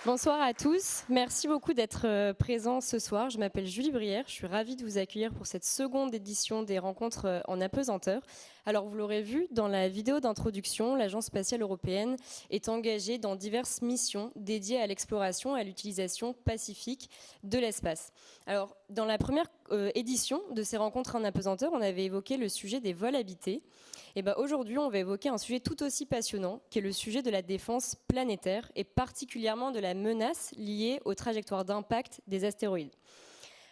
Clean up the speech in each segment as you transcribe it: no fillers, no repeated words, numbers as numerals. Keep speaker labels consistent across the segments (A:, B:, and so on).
A: Bonsoir à tous, merci beaucoup d'être présents ce soir. Je m'appelle Julie Brière, je suis ravie de vous accueillir pour cette seconde édition des rencontres en apesanteur. Alors vous l'aurez vu, dans la vidéo d'introduction, l'Agence spatiale européenne est engagée dans diverses missions dédiées à l'exploration et à l'utilisation pacifique de l'espace. Alors dans la première édition de ces rencontres en apesanteur, on avait évoqué le sujet des vols habités. Et aujourd'hui, on va évoquer un sujet tout aussi passionnant, qui est le sujet de la défense planétaire et particulièrement de la menace liée aux trajectoires d'impact des astéroïdes.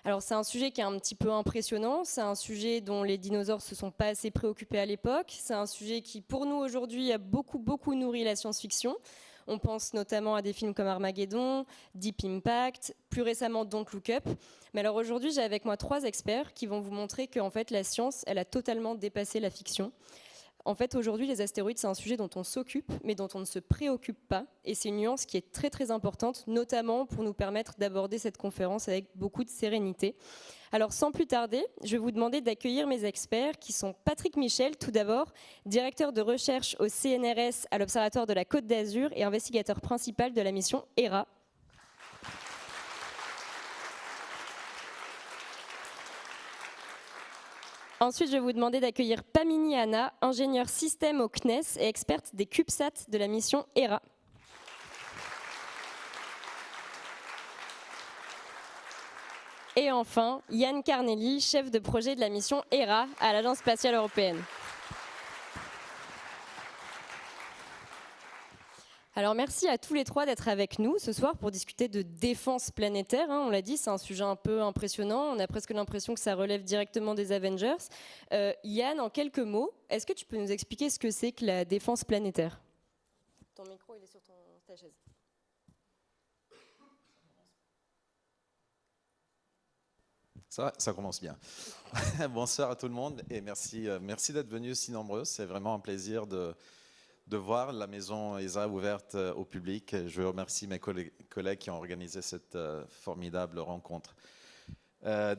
A: Alors c'est un sujet qui est un petit peu impressionnant, c'est un sujet dont les dinosaures ne se sont pas assez préoccupés à l'époque, c'est un sujet qui pour nous aujourd'hui a beaucoup nourri la science-fiction. On pense notamment à des films comme Armageddon, Deep Impact, plus récemment Don't Look Up. Mais alors aujourd'hui, j'ai avec moi 3 experts qui vont vous montrer qu'en fait la science, elle a totalement dépassé la fiction. En fait, aujourd'hui, les astéroïdes, c'est un sujet dont on s'occupe, mais dont on ne se préoccupe pas. Et c'est une nuance qui est très importante, notamment pour nous permettre d'aborder cette conférence avec beaucoup de sérénité. Alors, sans plus tarder, je vais vous demander d'accueillir mes experts, qui sont Patrick Michel, tout d'abord, directeur de recherche au CNRS à l'Observatoire de la Côte d'Azur et investigateur principal de la mission HERA. Ensuite, je vais vous demander d'accueillir Pamini Anna, ingénieure système au CNES et experte des CubeSats de la mission HERA. Et enfin, Yann Carnelli, chef de projet de la mission HERA à l'Agence spatiale européenne. Alors merci à tous les 3 d'être avec nous ce soir pour discuter de défense planétaire. On l'a dit, c'est un sujet un peu impressionnant. On a presque l'impression que ça relève directement des Avengers. Yann, en quelques mots, est-ce que tu peux nous expliquer ce que c'est que la défense planétaire ? Ton micro, il est sur ta chaise.
B: Ça commence bien. Bonsoir à tout le monde et merci d'être venus si nombreux. C'est vraiment un plaisir de voir la maison ESA ouverte au public. Je remercie mes collègues qui ont organisé cette formidable rencontre.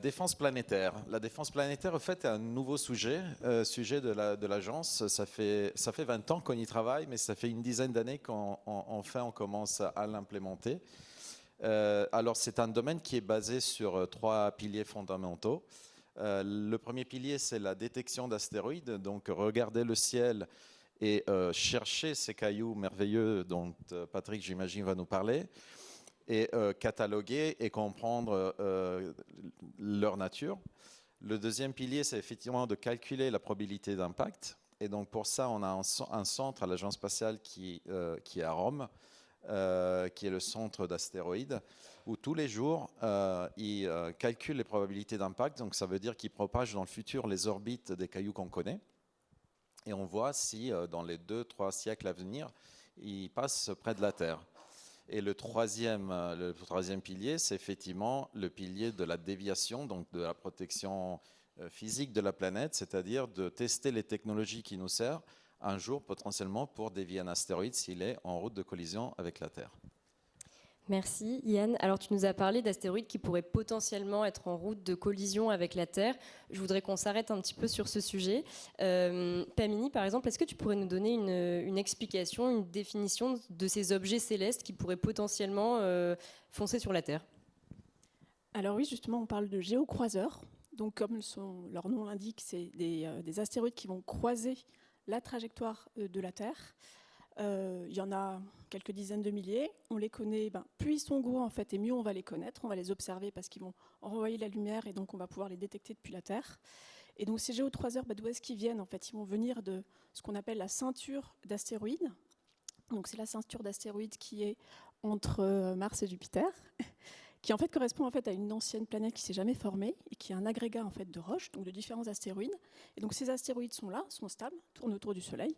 B: Défense planétaire. La défense planétaire, en fait, est un nouveau sujet de l'agence. Ça fait 20 ans qu'on y travaille, mais ça fait une dizaine d'années qu'enfin on commence à l'implémenter. Alors, c'est un domaine qui est basé sur 3 piliers fondamentaux. Le premier pilier, c'est la détection d'astéroïdes. Donc, regarder le ciel et chercher ces cailloux merveilleux dont Patrick, j'imagine, va nous parler, et cataloguer et comprendre leur nature. Le deuxième pilier, c'est effectivement de calculer la probabilité d'impact. Et donc pour ça, on a un centre à l'Agence spatiale qui est à Rome, qui est le centre d'astéroïdes, où tous les jours, ils calculent les probabilités d'impact. Donc ça veut dire qu'ils propagent dans le futur les orbites des cailloux qu'on connaît. Et on voit si dans les 2-3 siècles à venir, ils passent près de la Terre. Et le troisième pilier, c'est effectivement le pilier de la déviation, donc de la protection physique de la planète, c'est-à-dire de tester les technologies qui nous servent un jour potentiellement pour dévier un astéroïde s'il est en route de collision avec la Terre.
A: Merci Yann. Alors tu nous as parlé d'astéroïdes qui pourraient potentiellement être en route de collision avec la Terre. Je voudrais qu'on s'arrête un petit peu sur ce sujet. Pamini, par exemple, est-ce que tu pourrais nous donner une explication, une définition de ces objets célestes qui pourraient potentiellement foncer sur la Terre ?
C: Alors oui, justement, on parle de géocroiseurs. Donc comme leur nom l'indique, c'est des astéroïdes qui vont croiser la trajectoire de la Terre. Il y en a quelques dizaines de milliers. On les connaît, plus ils sont gros en fait, et mieux on va les connaître. On va les observer parce qu'ils vont envoyer la lumière et donc on va pouvoir les détecter depuis la Terre. Et donc ces géocroiseurs, d'où est-ce qu'ils viennent en fait ? Ils vont venir de ce qu'on appelle la ceinture d'astéroïdes. Donc c'est la ceinture d'astéroïdes qui est entre Mars et Jupiter, qui en fait correspond en fait à une ancienne planète qui s'est jamais formée et qui est un agrégat en fait de roches, donc de différents astéroïdes. Et donc ces astéroïdes sont là, sont stables, tournent autour du Soleil.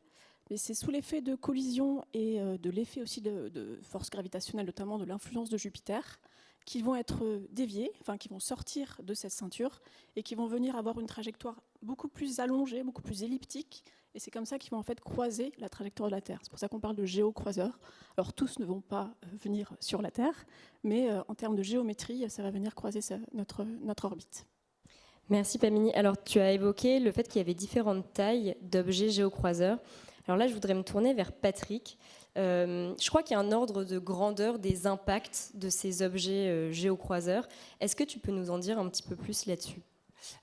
C: Mais c'est sous l'effet de collision et de l'effet aussi de force gravitationnelle, notamment de l'influence de Jupiter, qu'ils vont être déviés, enfin qui vont sortir de cette ceinture et qui vont venir avoir une trajectoire beaucoup plus allongée, beaucoup plus elliptique. Et c'est comme ça qu'ils vont en fait croiser la trajectoire de la Terre. C'est pour ça qu'on parle de géocroiseurs. Alors tous ne vont pas venir sur la Terre, mais en termes de géométrie, ça va venir croiser notre orbite.
A: Merci Pamini. Alors tu as évoqué le fait qu'il y avait différentes tailles d'objets géocroiseurs. Alors là, je voudrais me tourner vers Patrick. Je crois qu'il y a un ordre de grandeur des impacts de ces objets géocroiseurs. Est-ce que tu peux nous en dire un petit peu plus là-dessus ?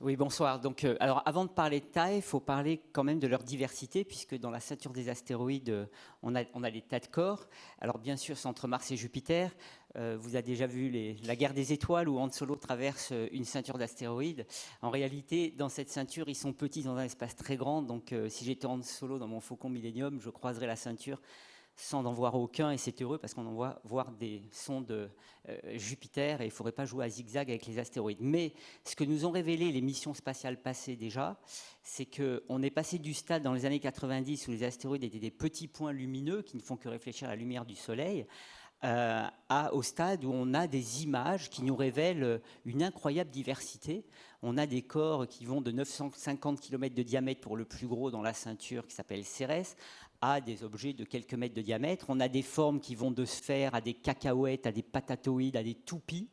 D: Oui, bonsoir. Donc, alors, avant de parler de taille, il faut parler quand même de leur diversité, puisque dans la ceinture des astéroïdes, on a des tas de corps. Alors, bien sûr, c'est entre Mars et Jupiter. Vous avez déjà vu la guerre des étoiles où Han Solo traverse une ceinture d'astéroïdes. En réalité, dans cette ceinture, ils sont petits dans un espace très grand. Donc, si j'étais Han Solo dans mon Faucon Millennium, je croiserais la ceinture sans en voir aucun, et c'est heureux parce qu'on en voit voir des sondes Jupiter et il ne faudrait pas jouer à zigzag avec les astéroïdes. Mais ce que nous ont révélé les missions spatiales passées déjà, c'est qu'on est passé du stade dans les années 90 où les astéroïdes étaient des petits points lumineux qui ne font que réfléchir à la lumière du Soleil, au stade où on a des images qui nous révèlent une incroyable diversité. On a des corps qui vont de 950 km de diamètre pour le plus gros dans la ceinture qui s'appelle Cérès, à des objets de quelques mètres de diamètre. On a des formes qui vont de sphères à des cacahuètes, à des patatoïdes, à des toupies.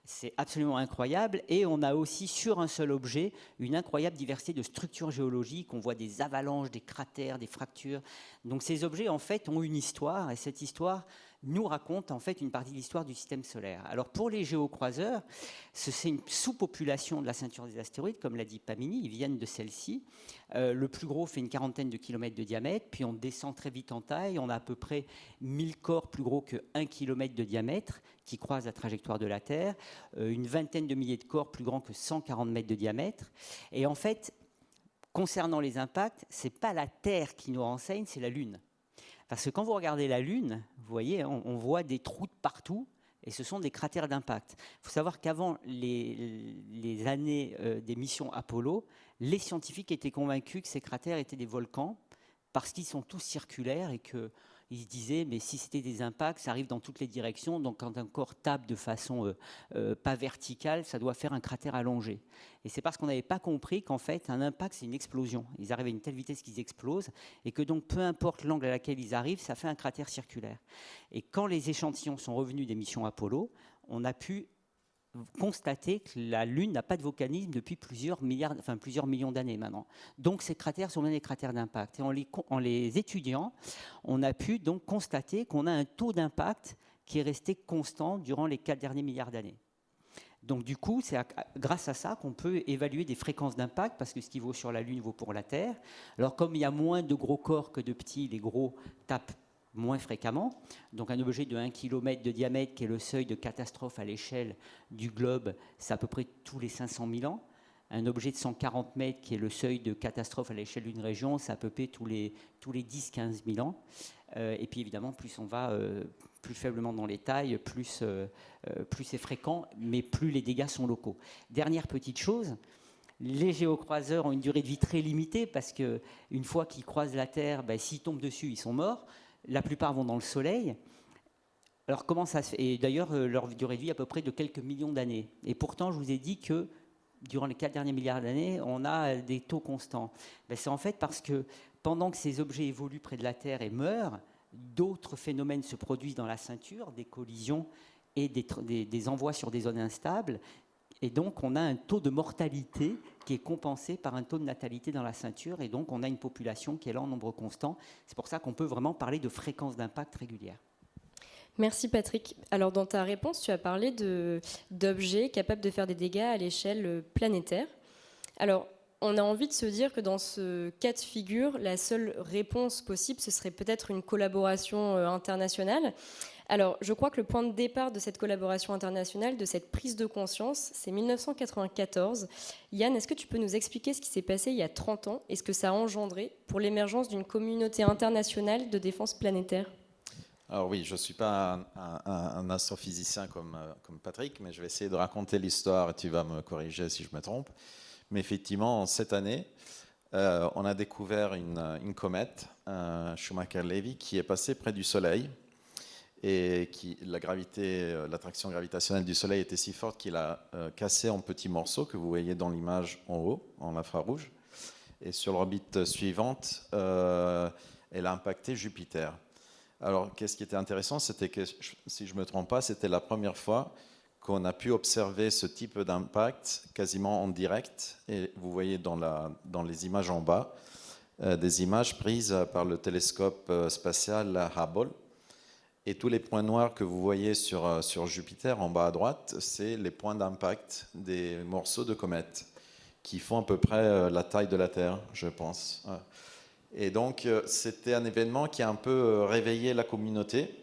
D: C'est absolument incroyable. Et on a aussi sur un seul objet une incroyable diversité de structures géologiques. On voit des avalanches, des cratères, des fractures. Donc ces objets en fait ont une histoire, et cette histoire nous raconte en fait une partie de l'histoire du système solaire. Alors pour les géocroiseurs, c'est une sous-population de la ceinture des astéroïdes, comme l'a dit Pamini, ils viennent de celle-ci. Le plus gros fait une quarantaine de kilomètres de diamètre, puis on descend très vite en taille. On a à peu près 1000 corps plus gros que 1 kilomètre de diamètre qui croisent la trajectoire de la Terre, une vingtaine de milliers de corps plus grands que 140 mètres de diamètre. Et en fait, concernant les impacts, ce n'est pas la Terre qui nous renseigne, c'est la Lune. Parce que quand vous regardez la Lune, vous voyez, on voit des trous de partout, et ce sont des cratères d'impact. Il faut savoir qu'avant les années des missions Apollo, les scientifiques étaient convaincus que ces cratères étaient des volcans, parce qu'ils sont tous circulaires et qu'ils se disaient, mais si c'était des impacts, ça arrive dans toutes les directions, donc quand un corps tape de façon pas verticale, ça doit faire un cratère allongé. Et c'est parce qu'on n'avait pas compris qu'en fait, un impact, c'est une explosion. Ils arrivent à une telle vitesse qu'ils explosent, et que donc, peu importe l'angle à laquelle ils arrivent, ça fait un cratère circulaire. Et quand les échantillons sont revenus des missions Apollo, on a pu constater que la Lune n'a pas de volcanisme depuis plusieurs millions d'années maintenant. Donc ces cratères sont bien des cratères d'impact. Et en les étudiant, on a pu donc constater qu'on a un taux d'impact qui est resté constant durant les 4 derniers milliards d'années. Donc du coup, c'est grâce à ça qu'on peut évaluer des fréquences d'impact, parce que ce qui vaut sur la Lune vaut pour la Terre. Alors comme il y a moins de gros corps que de petits, les gros tapent moins fréquemment. Donc un objet de 1 km de diamètre, qui est le seuil de catastrophe à l'échelle du globe, c'est à peu près tous les 500 000 ans. Un objet de 140 mètres, qui est le seuil de catastrophe à l'échelle d'une région, c'est à peu près tous les 10-15 000 ans. Et puis évidemment, plus on va plus faiblement dans les tailles, plus c'est fréquent, mais plus les dégâts sont locaux. Dernière petite chose, les géocroiseurs ont une durée de vie très limitée, parce qu'une fois qu'ils croisent la Terre, s'ils tombent dessus, ils sont morts. La plupart vont dans le Soleil. Alors comment ça se fait ? Et d'ailleurs, leur durée de vie est à peu près de quelques millions d'années. Et pourtant, je vous ai dit que durant les 4 derniers milliards d'années, on a des taux constants. C'est en fait parce que pendant que ces objets évoluent près de la Terre et meurent, d'autres phénomènes se produisent dans la ceinture, des collisions et des envois sur des zones instables. Et donc, on a un taux de mortalité qui est compensé par un taux de natalité dans la ceinture. Et donc, on a une population qui est là en nombre constant. C'est pour ça qu'on peut vraiment parler de fréquence d'impact régulière.
A: Merci Patrick. Alors, dans ta réponse, tu as parlé d'objets capables de faire des dégâts à l'échelle planétaire. Alors, on a envie de se dire que dans ce cas de figure, la seule réponse possible, ce serait peut-être une collaboration internationale. Alors, je crois que le point de départ de cette collaboration internationale, de cette prise de conscience, c'est 1994. Yann, est-ce que tu peux nous expliquer ce qui s'est passé il y a 30 ans et ce que ça a engendré pour l'émergence d'une communauté internationale de défense planétaire ?
B: Alors oui, je ne suis pas un astrophysicien comme Patrick, mais je vais essayer de raconter l'histoire et tu vas me corriger si je me trompe. Mais effectivement, cette année, on a découvert une comète, Schumacher-Levy, qui est passée près du Soleil. Et l'attraction gravitationnelle du Soleil était si forte qu'il a cassé en petits morceaux que vous voyez dans l'image en haut, en infrarouge. Et sur l'orbite suivante, elle a impacté Jupiter. Alors, qu'est-ce qui était intéressant, c'était que, si je ne me trompe pas, c'était la première fois qu'on a pu observer ce type d'impact quasiment en direct. Et vous voyez dans les images en bas, des images prises par le télescope spatial Hubble. Et tous les points noirs que vous voyez sur Jupiter en bas à droite, c'est les points d'impact des morceaux de comètes qui font à peu près la taille de la Terre, je pense. Et donc, c'était un événement qui a un peu réveillé la communauté.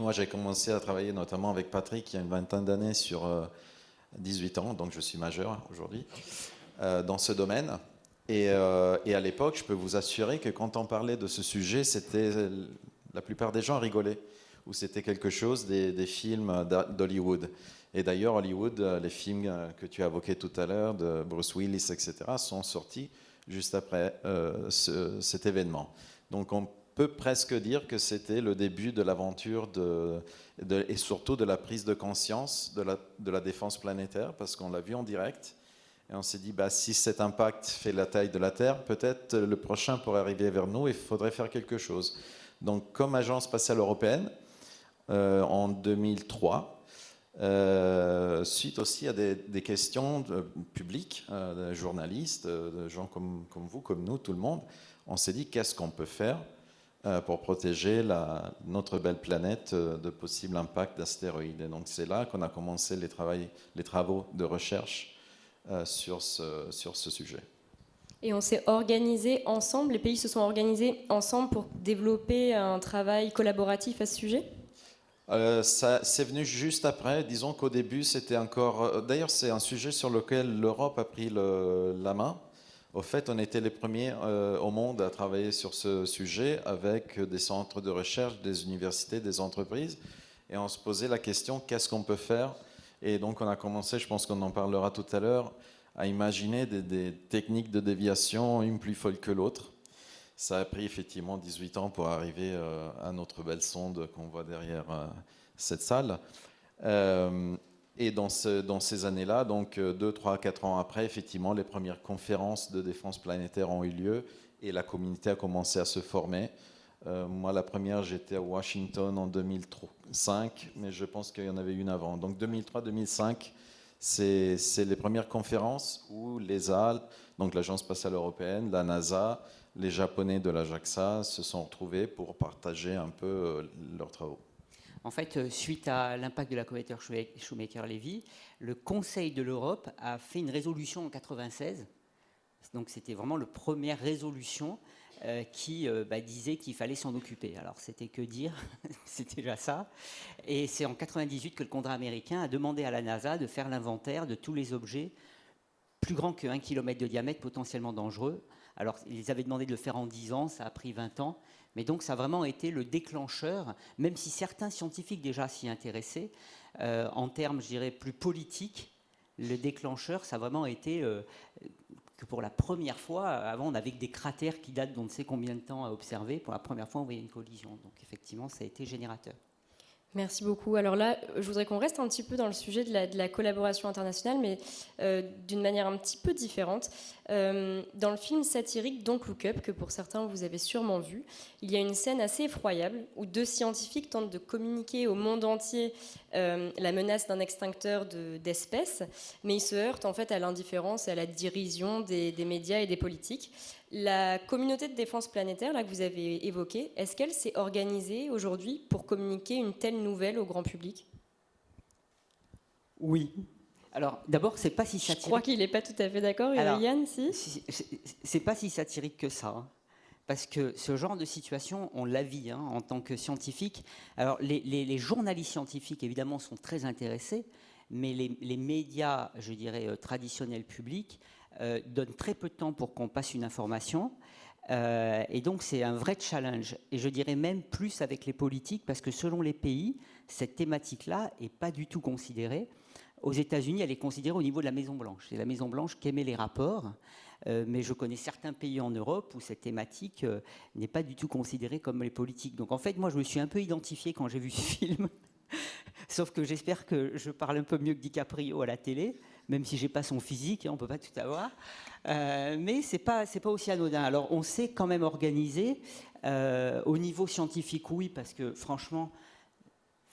B: Moi, j'ai commencé à travailler notamment avec Patrick il y a une vingtaine d'années sur 18 ans, donc je suis majeur aujourd'hui, dans ce domaine. Et à l'époque, je peux vous assurer que quand on parlait de ce sujet, la plupart des gens rigolaient, ou c'était quelque chose des films d'Hollywood. Et d'ailleurs, Hollywood, les films que tu as évoqués tout à l'heure, de Bruce Willis, etc., sont sortis juste après cet événement. Donc on peut presque dire que c'était le début de l'aventure et surtout de la prise de conscience de la défense planétaire, parce qu'on l'a vu en direct. Et on s'est dit, si cet impact fait la taille de la Terre, peut-être le prochain pourrait arriver vers nous et il faudrait faire quelque chose. Donc, comme Agence spatiale européenne, en 2003, suite aussi à des questions publiques, de journalistes, de gens comme vous, comme nous, tout le monde, on s'est dit, qu'est-ce qu'on peut faire pour protéger notre belle planète de possibles impacts d'astéroïdes. Et donc, c'est là qu'on a commencé les travaux de recherche sur ce sujet.
A: Et on s'est organisé ensemble, les pays se sont organisés ensemble pour développer un travail collaboratif à ce sujet ?
B: C'est venu juste après. Disons qu'au début, c'était encore... D'ailleurs, c'est un sujet sur lequel l'Europe a pris la main. Au fait, on était les premiers au monde à travailler sur ce sujet avec des centres de recherche, des universités, des entreprises. Et on se posait la question, qu'est-ce qu'on peut faire ? Et donc, on a commencé, je pense qu'on en parlera tout à l'heure, à imaginer des techniques de déviation, une plus folle que l'autre. Ça a pris effectivement 18 ans pour arriver à notre belle sonde qu'on voit derrière cette salle. Et dans ces années-là, donc 2, 3, 4 ans après, effectivement, les premières conférences de défense planétaire ont eu lieu et la communauté a commencé à se former. Moi, la première, j'étais à Washington en 2005, mais je pense qu'il y en avait une avant. Donc 2003-2005, c'est les premières conférences où l'ESA, donc l'Agence spatiale européenne, la NASA, les Japonais de la JAXA se sont retrouvés pour partager un peu leurs travaux.
D: En fait, suite à l'impact de la comète Shoemaker-Levy, le Conseil de l'Europe a fait une résolution en 1996. Donc c'était vraiment la première résolution qui disait qu'il fallait s'en occuper. Alors c'était que dire, c'était déjà ça. Et c'est en 1998 que le Congrès américain a demandé à la NASA de faire l'inventaire de tous les objets plus grands que 1 km de diamètre potentiellement dangereux. Alors ils avaient demandé de le faire en 10 ans, ça a pris 20 ans. Mais donc ça a vraiment été le déclencheur, même si certains scientifiques déjà s'y intéressaient, en termes, je dirais, plus politiques, le déclencheur, ça a vraiment été que pour la première fois, avant on avait des cratères qui datent d'on ne sait combien de temps à observer, pour la première fois on voyait une collision. Donc effectivement ça a été générateur.
A: Merci beaucoup. Alors là, je voudrais qu'on reste un petit peu dans le sujet de la collaboration internationale, mais d'une manière un petit peu différente. Dans le film satirique Don't Look Up, que pour certains vous avez sûrement vu, il y a une scène assez effroyable où 2 scientifiques tentent de communiquer au monde entier la menace d'un extincteur d'espèces, mais ils se heurtent en fait à l'indifférence et à la dérision des médias et des politiques. La communauté de défense planétaire là, que vous avez évoquée, est-ce qu'elle s'est organisée aujourd'hui pour communiquer une telle nouvelle au grand public ?
D: Oui. Alors d'abord, c'est pas si satirique.
A: Je crois qu'il n'est pas tout à fait d'accord, Yann, si ?
D: C'est pas si satirique que ça. Hein. Parce que ce genre de situation, on la vit en tant que scientifique. Alors les journalistes scientifiques, évidemment, sont très intéressés, mais les médias, je dirais, traditionnels publics, donnent très peu de temps pour qu'on passe une information. Et donc, c'est un vrai challenge. Et je dirais même plus avec les politiques, parce que selon les pays, cette thématique-là n'est pas du tout considérée. Aux États-Unis, elle est considérée au niveau de la Maison-Blanche. C'est la Maison-Blanche qui émet les rapports. Mais je connais certains pays en Europe où cette thématique n'est pas du tout considérée comme les politiques. Donc, en fait, moi, je me suis un peu identifié quand j'ai vu ce film. Sauf que j'espère que je parle un peu mieux que DiCaprio à la télé, même si je n'ai pas son physique, on ne peut pas tout avoir. Mais ce n'est pas aussi anodin. Alors, on s'est quand même organisé. Au niveau scientifique, oui, parce que franchement,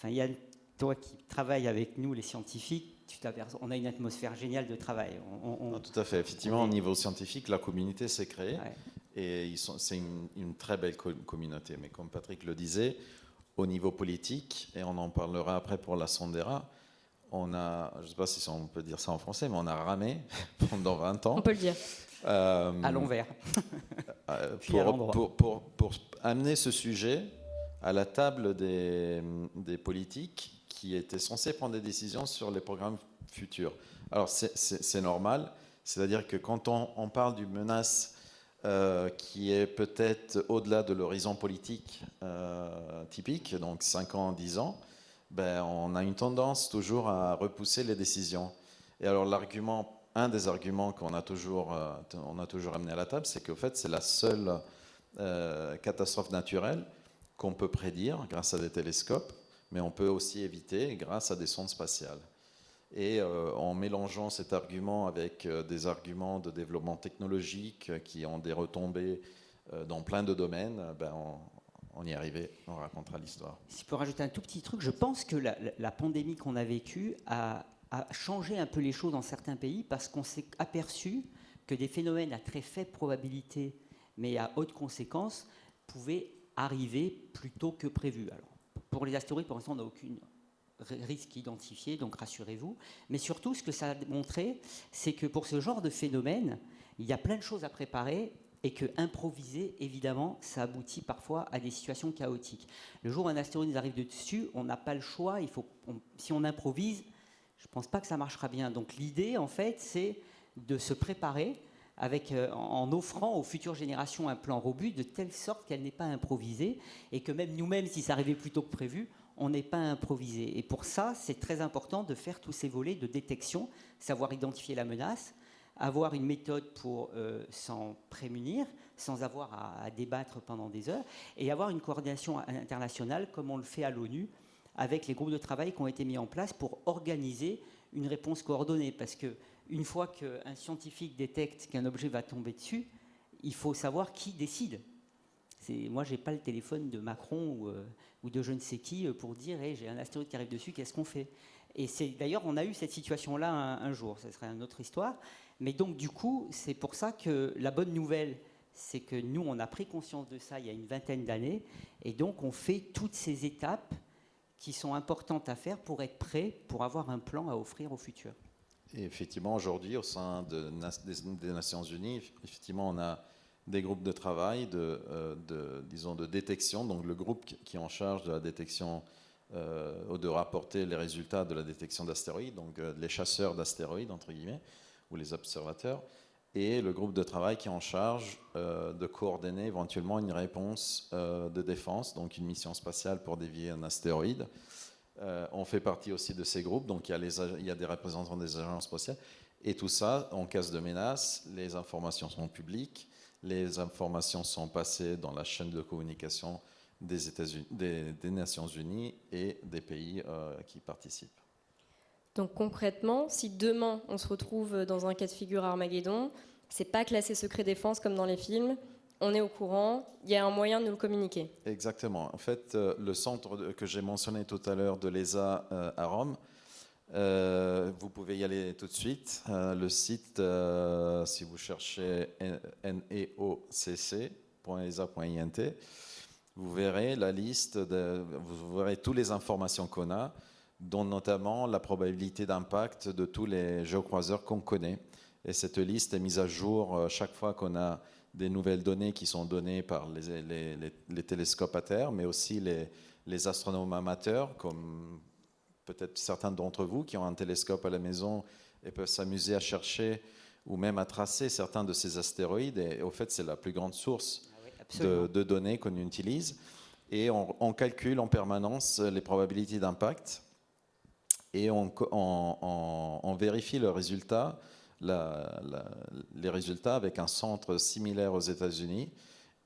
D: Yann, toi qui travailles avec nous, les scientifiques, on a une atmosphère géniale de travail.
B: Non, tout à fait. Effectivement, au niveau scientifique, la communauté s'est créée. Ouais. Et c'est une très belle communauté. Mais comme Patrick le disait, au niveau politique, et on en parlera après pour la Sondera, on a, je ne sais pas si on peut dire ça en français, mais on a ramé pendant 20 ans.
A: On peut le dire.
D: À l'envers. Puis à l'endroit.
B: Pour amener ce sujet à la table des politiques qui étaient censés prendre des décisions sur les programmes futurs. Alors c'est normal, c'est-à-dire que quand on parle d'une menace qui est peut-être au-delà de l'horizon politique typique, donc 5 ans, 10 ans, ben, on a une tendance toujours à repousser les décisions. Et alors un des arguments qu'on a toujours amené à la table, c'est qu'au fait c'est la seule catastrophe naturelle qu'on peut prédire grâce à des télescopes, mais on peut aussi éviter grâce à des sondes spatiales. Et en mélangeant cet argument avec des arguments de développement technologique qui ont des retombées dans plein de domaines, ben on y est arrivé, on racontera l'histoire.
D: Si je peux rajouter un tout petit truc, je pense que la pandémie qu'on a vécue a changé un peu les choses dans certains pays parce qu'on s'est aperçu que des phénomènes à très faible probabilité mais à haute conséquence pouvaient arriver plus tôt que prévu. Alors, pour les astéroïdes, pour l'instant, on n'a aucun risque identifié, donc rassurez-vous. Mais surtout, ce que ça a montré, c'est que pour ce genre de phénomène, il y a plein de choses à préparer et que improviser, évidemment, ça aboutit parfois à des situations chaotiques. Le jour où un astéroïde nous arrive dessus, on n'a pas le choix. Si on improvise, je ne pense pas que ça marchera bien. Donc l'idée, en fait, c'est de se préparer en offrant aux futures générations un plan robuste de telle sorte qu'elle n'est pas improvisée et que même nous-mêmes, si ça arrivait plus tôt que prévu, on n'est pas improvisé. Et pour ça, c'est très important de faire tous ces volets de détection, savoir identifier la menace, avoir une méthode pour s'en prémunir, sans avoir à débattre pendant des heures, et avoir une coordination internationale, comme on le fait à l'ONU, avec les groupes de travail qui ont été mis en place pour organiser une réponse coordonnée. Parce qu'une fois qu'un scientifique détecte qu'un objet va tomber dessus, il faut savoir qui décide. Moi, je n'ai pas le téléphone de Macron ou de je ne sais qui pour dire hey, j'ai un astéroïde qui arrive dessus, qu'est-ce qu'on fait? Et d'ailleurs, on a eu cette situation-là un jour, ça serait une autre histoire. Mais donc, du coup, c'est pour ça que la bonne nouvelle, c'est que nous, on a pris conscience de ça il y a une vingtaine d'années. Et donc, on fait toutes ces étapes qui sont importantes à faire pour être prêt, pour avoir un plan à offrir au futur.
B: Et effectivement, aujourd'hui, au sein des Nations Unies, effectivement, on a des groupes de travail disons, de détection. Donc, le groupe qui est en charge de la détection de rapporter les résultats de la détection d'astéroïdes, donc les chasseurs d'astéroïdes, entre guillemets, ou les observateurs, et le groupe de travail qui est en charge de coordonner éventuellement une réponse de défense, donc une mission spatiale pour dévier un astéroïde. On fait partie aussi de ces groupes, donc il y a des représentants des agences spatiales, et tout ça, en cas de menace, les informations sont publiques, les informations sont passées dans la chaîne de communication des États-Unis, des Nations Unies et des pays qui participent.
A: Donc concrètement, si demain on se retrouve dans un cas de figure Armageddon, c'est pas classé secret défense comme dans les films, on est au courant, il y a un moyen de nous le communiquer.
B: Exactement. En fait, le centre que j'ai mentionné tout à l'heure de l'ESA à Rome, vous pouvez y aller tout de suite. Le site, si vous cherchez neocc.esa.int, vous verrez la liste, vous verrez toutes les informations qu'on a, dont notamment la probabilité d'impact de tous les géocroiseurs qu'on connaît. Et cette liste est mise à jour chaque fois qu'on a des nouvelles données qui sont données par les télescopes à terre, mais aussi les astronomes amateurs, comme peut-être certains d'entre vous qui ont un télescope à la maison et peuvent s'amuser à chercher ou même à tracer certains de ces astéroïdes. Et au fait, c'est la plus grande source de données qu'on utilise. Et on calcule en permanence les probabilités d'impact. Et on vérifie les résultats avec un centre similaire aux États-Unis.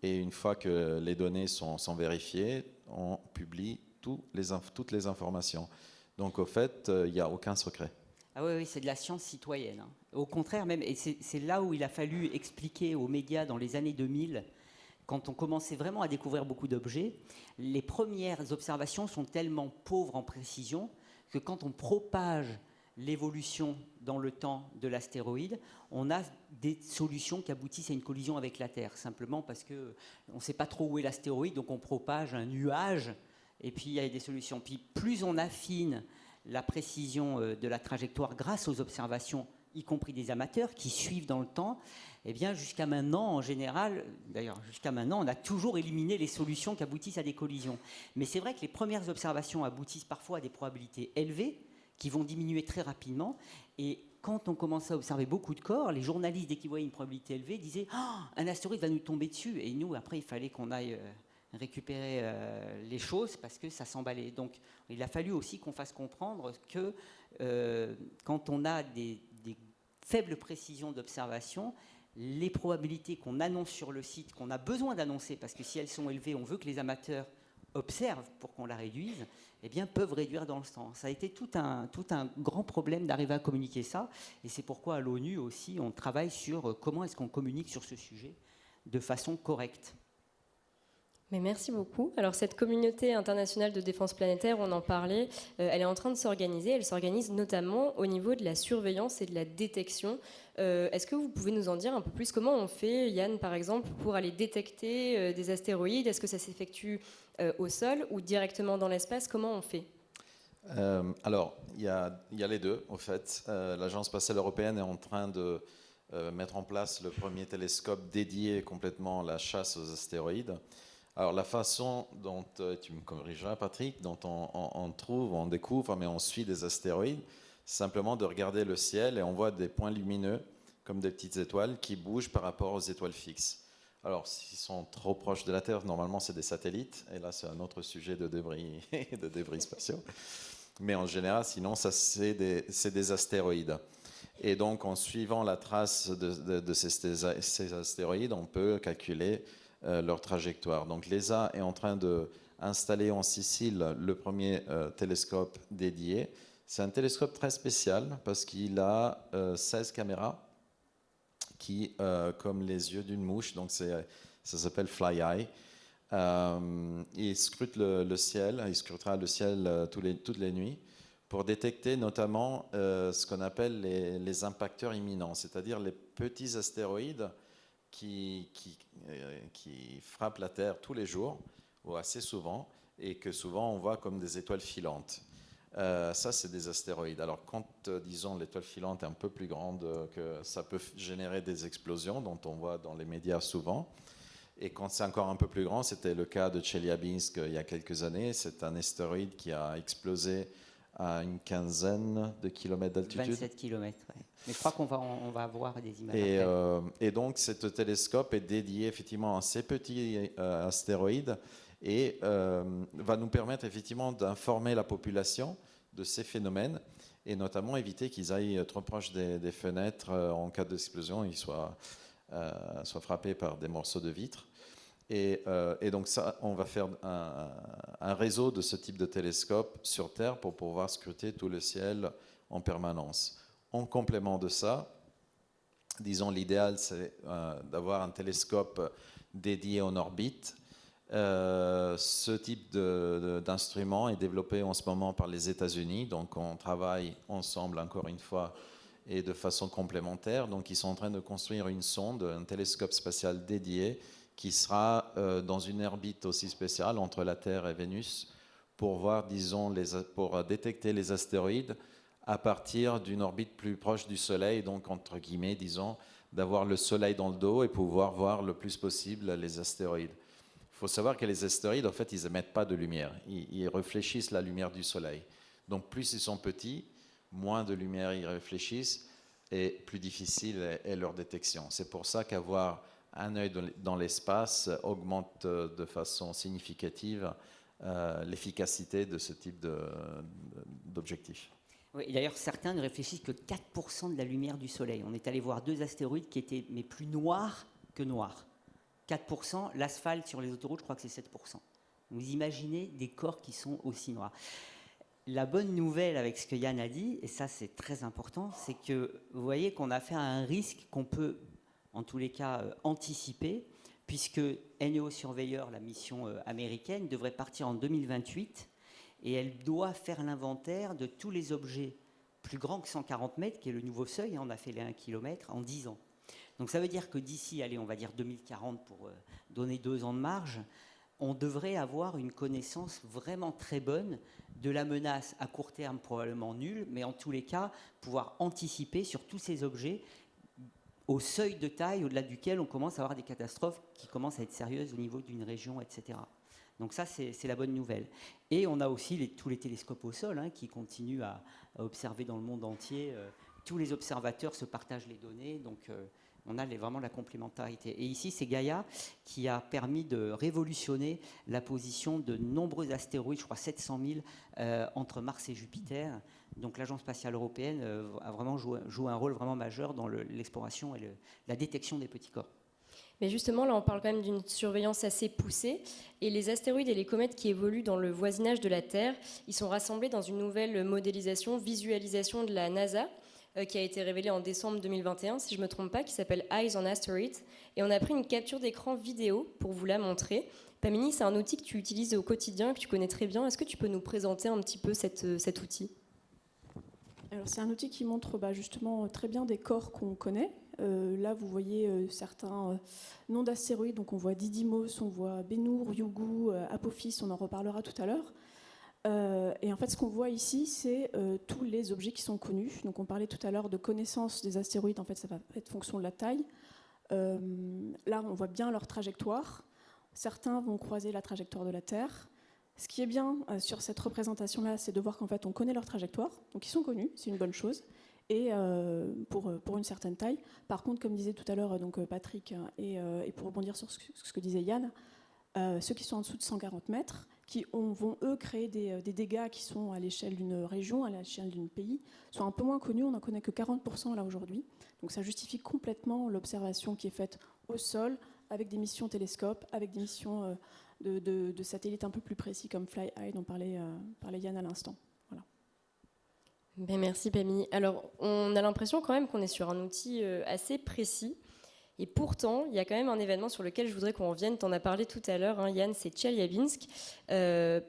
B: Et une fois que les données sont vérifiées, on publie toutes les informations. Donc, au fait, il n'y a aucun secret.
D: Ah oui, c'est de la science citoyenne. Hein. Au contraire, même, et c'est là où il a fallu expliquer aux médias dans les années 2000, quand on commençait vraiment à découvrir beaucoup d'objets, les premières observations sont tellement pauvres en précision que quand on propage l'évolution dans le temps de l'astéroïde, on a des solutions qui aboutissent à une collision avec la Terre, simplement parce qu'on ne sait pas trop où est l'astéroïde, donc on propage un nuage, et puis il y a des solutions. Puis plus on affine la précision de la trajectoire grâce aux observations, y compris des amateurs qui suivent dans le temps, eh bien jusqu'à maintenant, en général, d'ailleurs jusqu'à maintenant, on a toujours éliminé les solutions qui aboutissent à des collisions. Mais c'est vrai que les premières observations aboutissent parfois à des probabilités élevées, qui vont diminuer très rapidement. Et quand on commençait à observer beaucoup de corps, les journalistes, dès qu'ils voyaient une probabilité élevée, disaient « Ah, un astéroïde va nous tomber dessus !» Et nous, après, il fallait qu'on aille récupérer les choses parce que ça s'emballait. Donc, il a fallu aussi qu'on fasse comprendre que quand on a des faibles précisions d'observation, les probabilités qu'on annonce sur le site, qu'on a besoin d'annoncer, parce que si elles sont élevées, on veut que les amateurs observent pour qu'on la réduise, eh bien, peuvent réduire dans le temps. Ça a été tout un grand problème d'arriver à communiquer ça. Et c'est pourquoi à l'ONU aussi, on travaille sur comment est-ce qu'on communique sur ce sujet de façon correcte.
A: Mais merci beaucoup. Alors cette communauté internationale de défense planétaire, on en parlait, elle est en train de s'organiser. Elle s'organise notamment au niveau de la surveillance et de la détection. Est-ce que vous pouvez nous en dire un peu plus? Comment on fait, Yann, par exemple, pour aller détecter des astéroïdes? Est-ce que ça s'effectue au sol ou directement dans l'espace? Comment on fait?
B: Alors, il y a les deux, en fait. L'Agence spatiale européenne est en train de mettre en place le premier télescope dédié complètement à la chasse aux astéroïdes. Alors, la façon dont, tu me corrigeras, Patrick, dont on découvre, mais on suit des astéroïdes, c'est simplement de regarder le ciel et on voit des points lumineux, comme des petites étoiles, qui bougent par rapport aux étoiles fixes. Alors, s'ils sont trop proches de la Terre, normalement, c'est des satellites. Et là, c'est un autre sujet de débris, de débris spatiaux. Mais en général, sinon, ça, c'est des astéroïdes. Et donc, en suivant la trace de ces astéroïdes, on peut calculer leur trajectoire. Donc, l'ESA est en train d'installer en Sicile le premier télescope dédié. C'est un télescope très spécial parce qu'il a 16 caméras qui, comme les yeux d'une mouche, donc ça s'appelle Fly Eye. Il scrute le ciel, il scrutera le ciel toutes les nuits pour détecter notamment ce qu'on appelle les impacteurs imminents, c'est-à-dire les petits astéroïdes qui frappent la Terre tous les jours ou assez souvent et que souvent on voit comme des étoiles filantes. Ça, c'est des astéroïdes. Alors, quand, disons, l'étoile filante est un peu plus grande, que ça peut générer des explosions, dont on voit dans les médias souvent. Et quand c'est encore un peu plus grand, c'était le cas de Tcheliabinsk il y a quelques années. C'est un astéroïde qui a explosé à une quinzaine de kilomètres d'altitude.
D: 27 kilomètres, ouais. Mais je crois qu'on va avoir des images
B: et donc, ce télescope est dédié effectivement à ces petits astéroïdes et va nous permettre effectivement d'informer la population de ces phénomènes et notamment éviter qu'ils aillent trop proche des fenêtres en cas d'explosion, ils soient frappés par des morceaux de vitre. Et donc ça, on va faire un réseau de ce type de télescope sur Terre pour pouvoir scruter tout le ciel en permanence. En complément de ça, disons l'idéal c'est d'avoir un télescope dédié en orbite. Ce type d'instrument est développé en ce moment par les États-Unis, donc on travaille ensemble encore une fois et de façon complémentaire. Donc ils sont en train de construire une sonde, un télescope spatial dédié qui sera dans une orbite aussi spéciale entre la Terre et Vénus pour voir, disons, pour détecter les astéroïdes à partir d'une orbite plus proche du Soleil, donc entre guillemets, disons, d'avoir le Soleil dans le dos et pouvoir voir le plus possible les astéroïdes. Il faut savoir que les astéroïdes, en fait, ils n'émettent pas de lumière. Ils réfléchissent la lumière du Soleil. Donc, plus ils sont petits, moins de lumière ils réfléchissent et plus difficile est leur détection. C'est pour ça qu'avoir un œil dans l'espace augmente de façon significative l'efficacité de ce type d'objectif.
D: Oui, d'ailleurs, certains ne réfléchissent que 4% de la lumière du Soleil. On est allé voir 2 astéroïdes qui étaient mais plus noirs que noirs. 4%, l'asphalte sur les autoroutes, je crois que c'est 7%. Vous imaginez des corps qui sont aussi noirs. La bonne nouvelle avec ce que Yann a dit, et ça c'est très important, c'est que vous voyez qu'on a fait un risque qu'on peut, en tous les cas, anticiper, puisque NEO Surveyor, la mission américaine, devrait partir en 2028, et elle doit faire l'inventaire de tous les objets plus grand que 140 mètres, qui est le nouveau seuil. On a fait les 1 km en 10 ans. Donc ça veut dire que d'ici, allez, on va dire 2040 pour donner 2 ans de marge, on devrait avoir une connaissance vraiment très bonne de la menace à court terme, probablement nulle, mais en tous les cas, pouvoir anticiper sur tous ces objets au seuil de taille au-delà duquel on commence à avoir des catastrophes qui commencent à être sérieuses au niveau d'une région, etc. Donc ça, c'est la bonne nouvelle. Et on a aussi tous les télescopes au sol qui continuent à observer dans le monde entier. Tous les observateurs se partagent les données, donc on a vraiment la complémentarité. Et ici, c'est Gaia qui a permis de révolutionner la position de nombreux astéroïdes, je crois 700 000, entre Mars et Jupiter. Donc l'Agence spatiale européenne a vraiment joué un rôle vraiment majeur dans l'exploration et la détection des petits corps.
A: Mais justement, là, on parle quand même d'une surveillance assez poussée. Et les astéroïdes et les comètes qui évoluent dans le voisinage de la Terre, ils sont rassemblés dans une nouvelle modélisation, visualisation de la NASA, qui a été révélée en décembre 2021, si je ne me trompe pas, qui s'appelle Eyes on Asteroids. Et on a pris une capture d'écran vidéo pour vous la montrer. Pamini, c'est un outil que tu utilises au quotidien, que tu connais très bien. Est-ce que tu peux nous présenter un petit peu cet outil ?
C: Alors, c'est un outil qui montre justement très bien des corps qu'on connaît. Là, vous voyez certains noms d'astéroïdes. Donc, on voit Didymos, on voit Bennu, Ryugu, Apophis, on en reparlera tout à l'heure. Et en fait, ce qu'on voit ici, c'est tous les objets qui sont connus. Donc, on parlait tout à l'heure de connaissance des astéroïdes. En fait, ça va être fonction de la taille. Là, on voit bien leur trajectoire. Certains vont croiser la trajectoire de la Terre. Ce qui est bien sur cette représentation-là, c'est de voir qu'en fait, on connaît leur trajectoire. Donc, ils sont connus, c'est une bonne chose. Et pour une certaine taille. Par contre, comme disait tout à l'heure donc Patrick, et pour rebondir sur ce que disait Yann, ceux qui sont en dessous de 140 mètres, qui vont, eux, créer des dégâts qui sont à l'échelle d'une région, à l'échelle d'un pays, sont un peu moins connus. On n'en connaît que 40% là aujourd'hui. Donc ça justifie complètement l'observation qui est faite au sol, avec des missions télescopes, avec des missions de satellites un peu plus précis comme FlyEye, dont parlait Yann à l'instant. Voilà.
A: Ben merci Pamini. Alors, on a l'impression quand même qu'on est sur un outil assez précis. Et pourtant, il y a quand même un événement sur lequel je voudrais qu'on revienne. Tu en as parlé tout à l'heure, Yann, c'est Tcheliabinsk.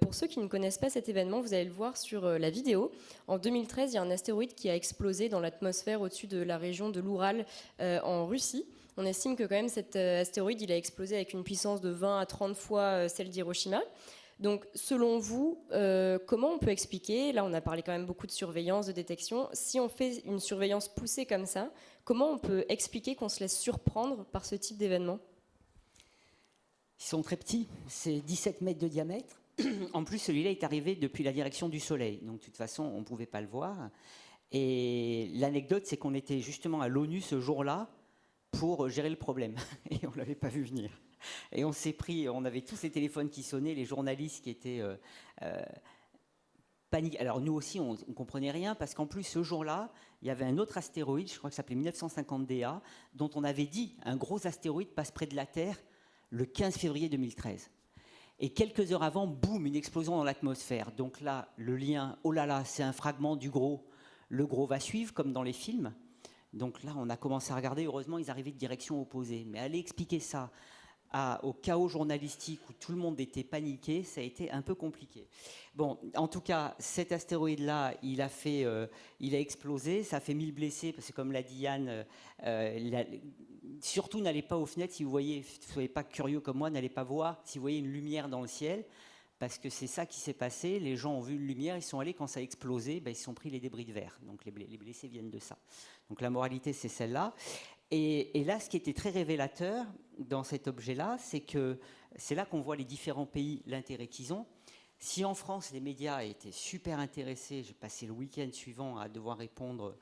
A: Pour ceux qui ne connaissent pas cet événement, vous allez le voir sur la vidéo. En 2013, il y a un astéroïde qui a explosé dans l'atmosphère au-dessus de la région de l'Oural en Russie. On estime que quand même cet astéroïde, il a explosé avec une puissance de 20 à 30 fois celle d'Hiroshima. Donc, selon vous, comment on peut expliquer, là on a parlé quand même beaucoup de surveillance, de détection, si on fait une surveillance poussée comme ça, comment on peut expliquer qu'on se laisse surprendre par ce type d'événement ?
D: Ils sont très petits, c'est 17 mètres de diamètre. En plus, celui-là est arrivé depuis la direction du Soleil, donc de toute façon, on ne pouvait pas le voir. Et l'anecdote, c'est qu'on était justement à l'ONU ce jour-là pour gérer le problème, et on ne l'avait pas vu venir. Et on s'est pris, on avait tous les téléphones qui sonnaient, les journalistes qui étaient paniqués. Alors nous aussi, on ne comprenait rien, parce qu'en plus, ce jour-là, il y avait un autre astéroïde, je crois que ça s'appelait 1950 DA, dont on avait dit un gros astéroïde passe près de la Terre le 15 février 2013. Et quelques heures avant, boum, une explosion dans l'atmosphère. Donc là, le lien, oh là là, c'est un fragment du gros. Le gros va suivre, comme dans les films. Donc là, on a commencé à regarder. Heureusement, ils arrivaient de direction opposée. Mais aller expliquer ça au chaos journalistique où tout le monde était paniqué, ça a été un peu compliqué. Bon, en tout cas, cet astéroïde-là, il a explosé, ça a fait 1000 blessés, parce que comme l'a dit Yann, surtout n'allez pas aux fenêtres, si vous voyez, si vous ne soyez pas curieux comme moi, n'allez pas voir si vous voyez une lumière dans le ciel, parce que c'est ça qui s'est passé, les gens ont vu une lumière, ils sont allés, quand ça a explosé, ils se sont pris les débris de verre, donc les blessés viennent de ça. Donc la moralité, c'est celle-là. Et là, ce qui était très révélateur dans cet objet-là, c'est que c'est là qu'on voit les différents pays, l'intérêt qu'ils ont. Si en France, les médias étaient super intéressés, j'ai passé le week-end suivant à devoir répondre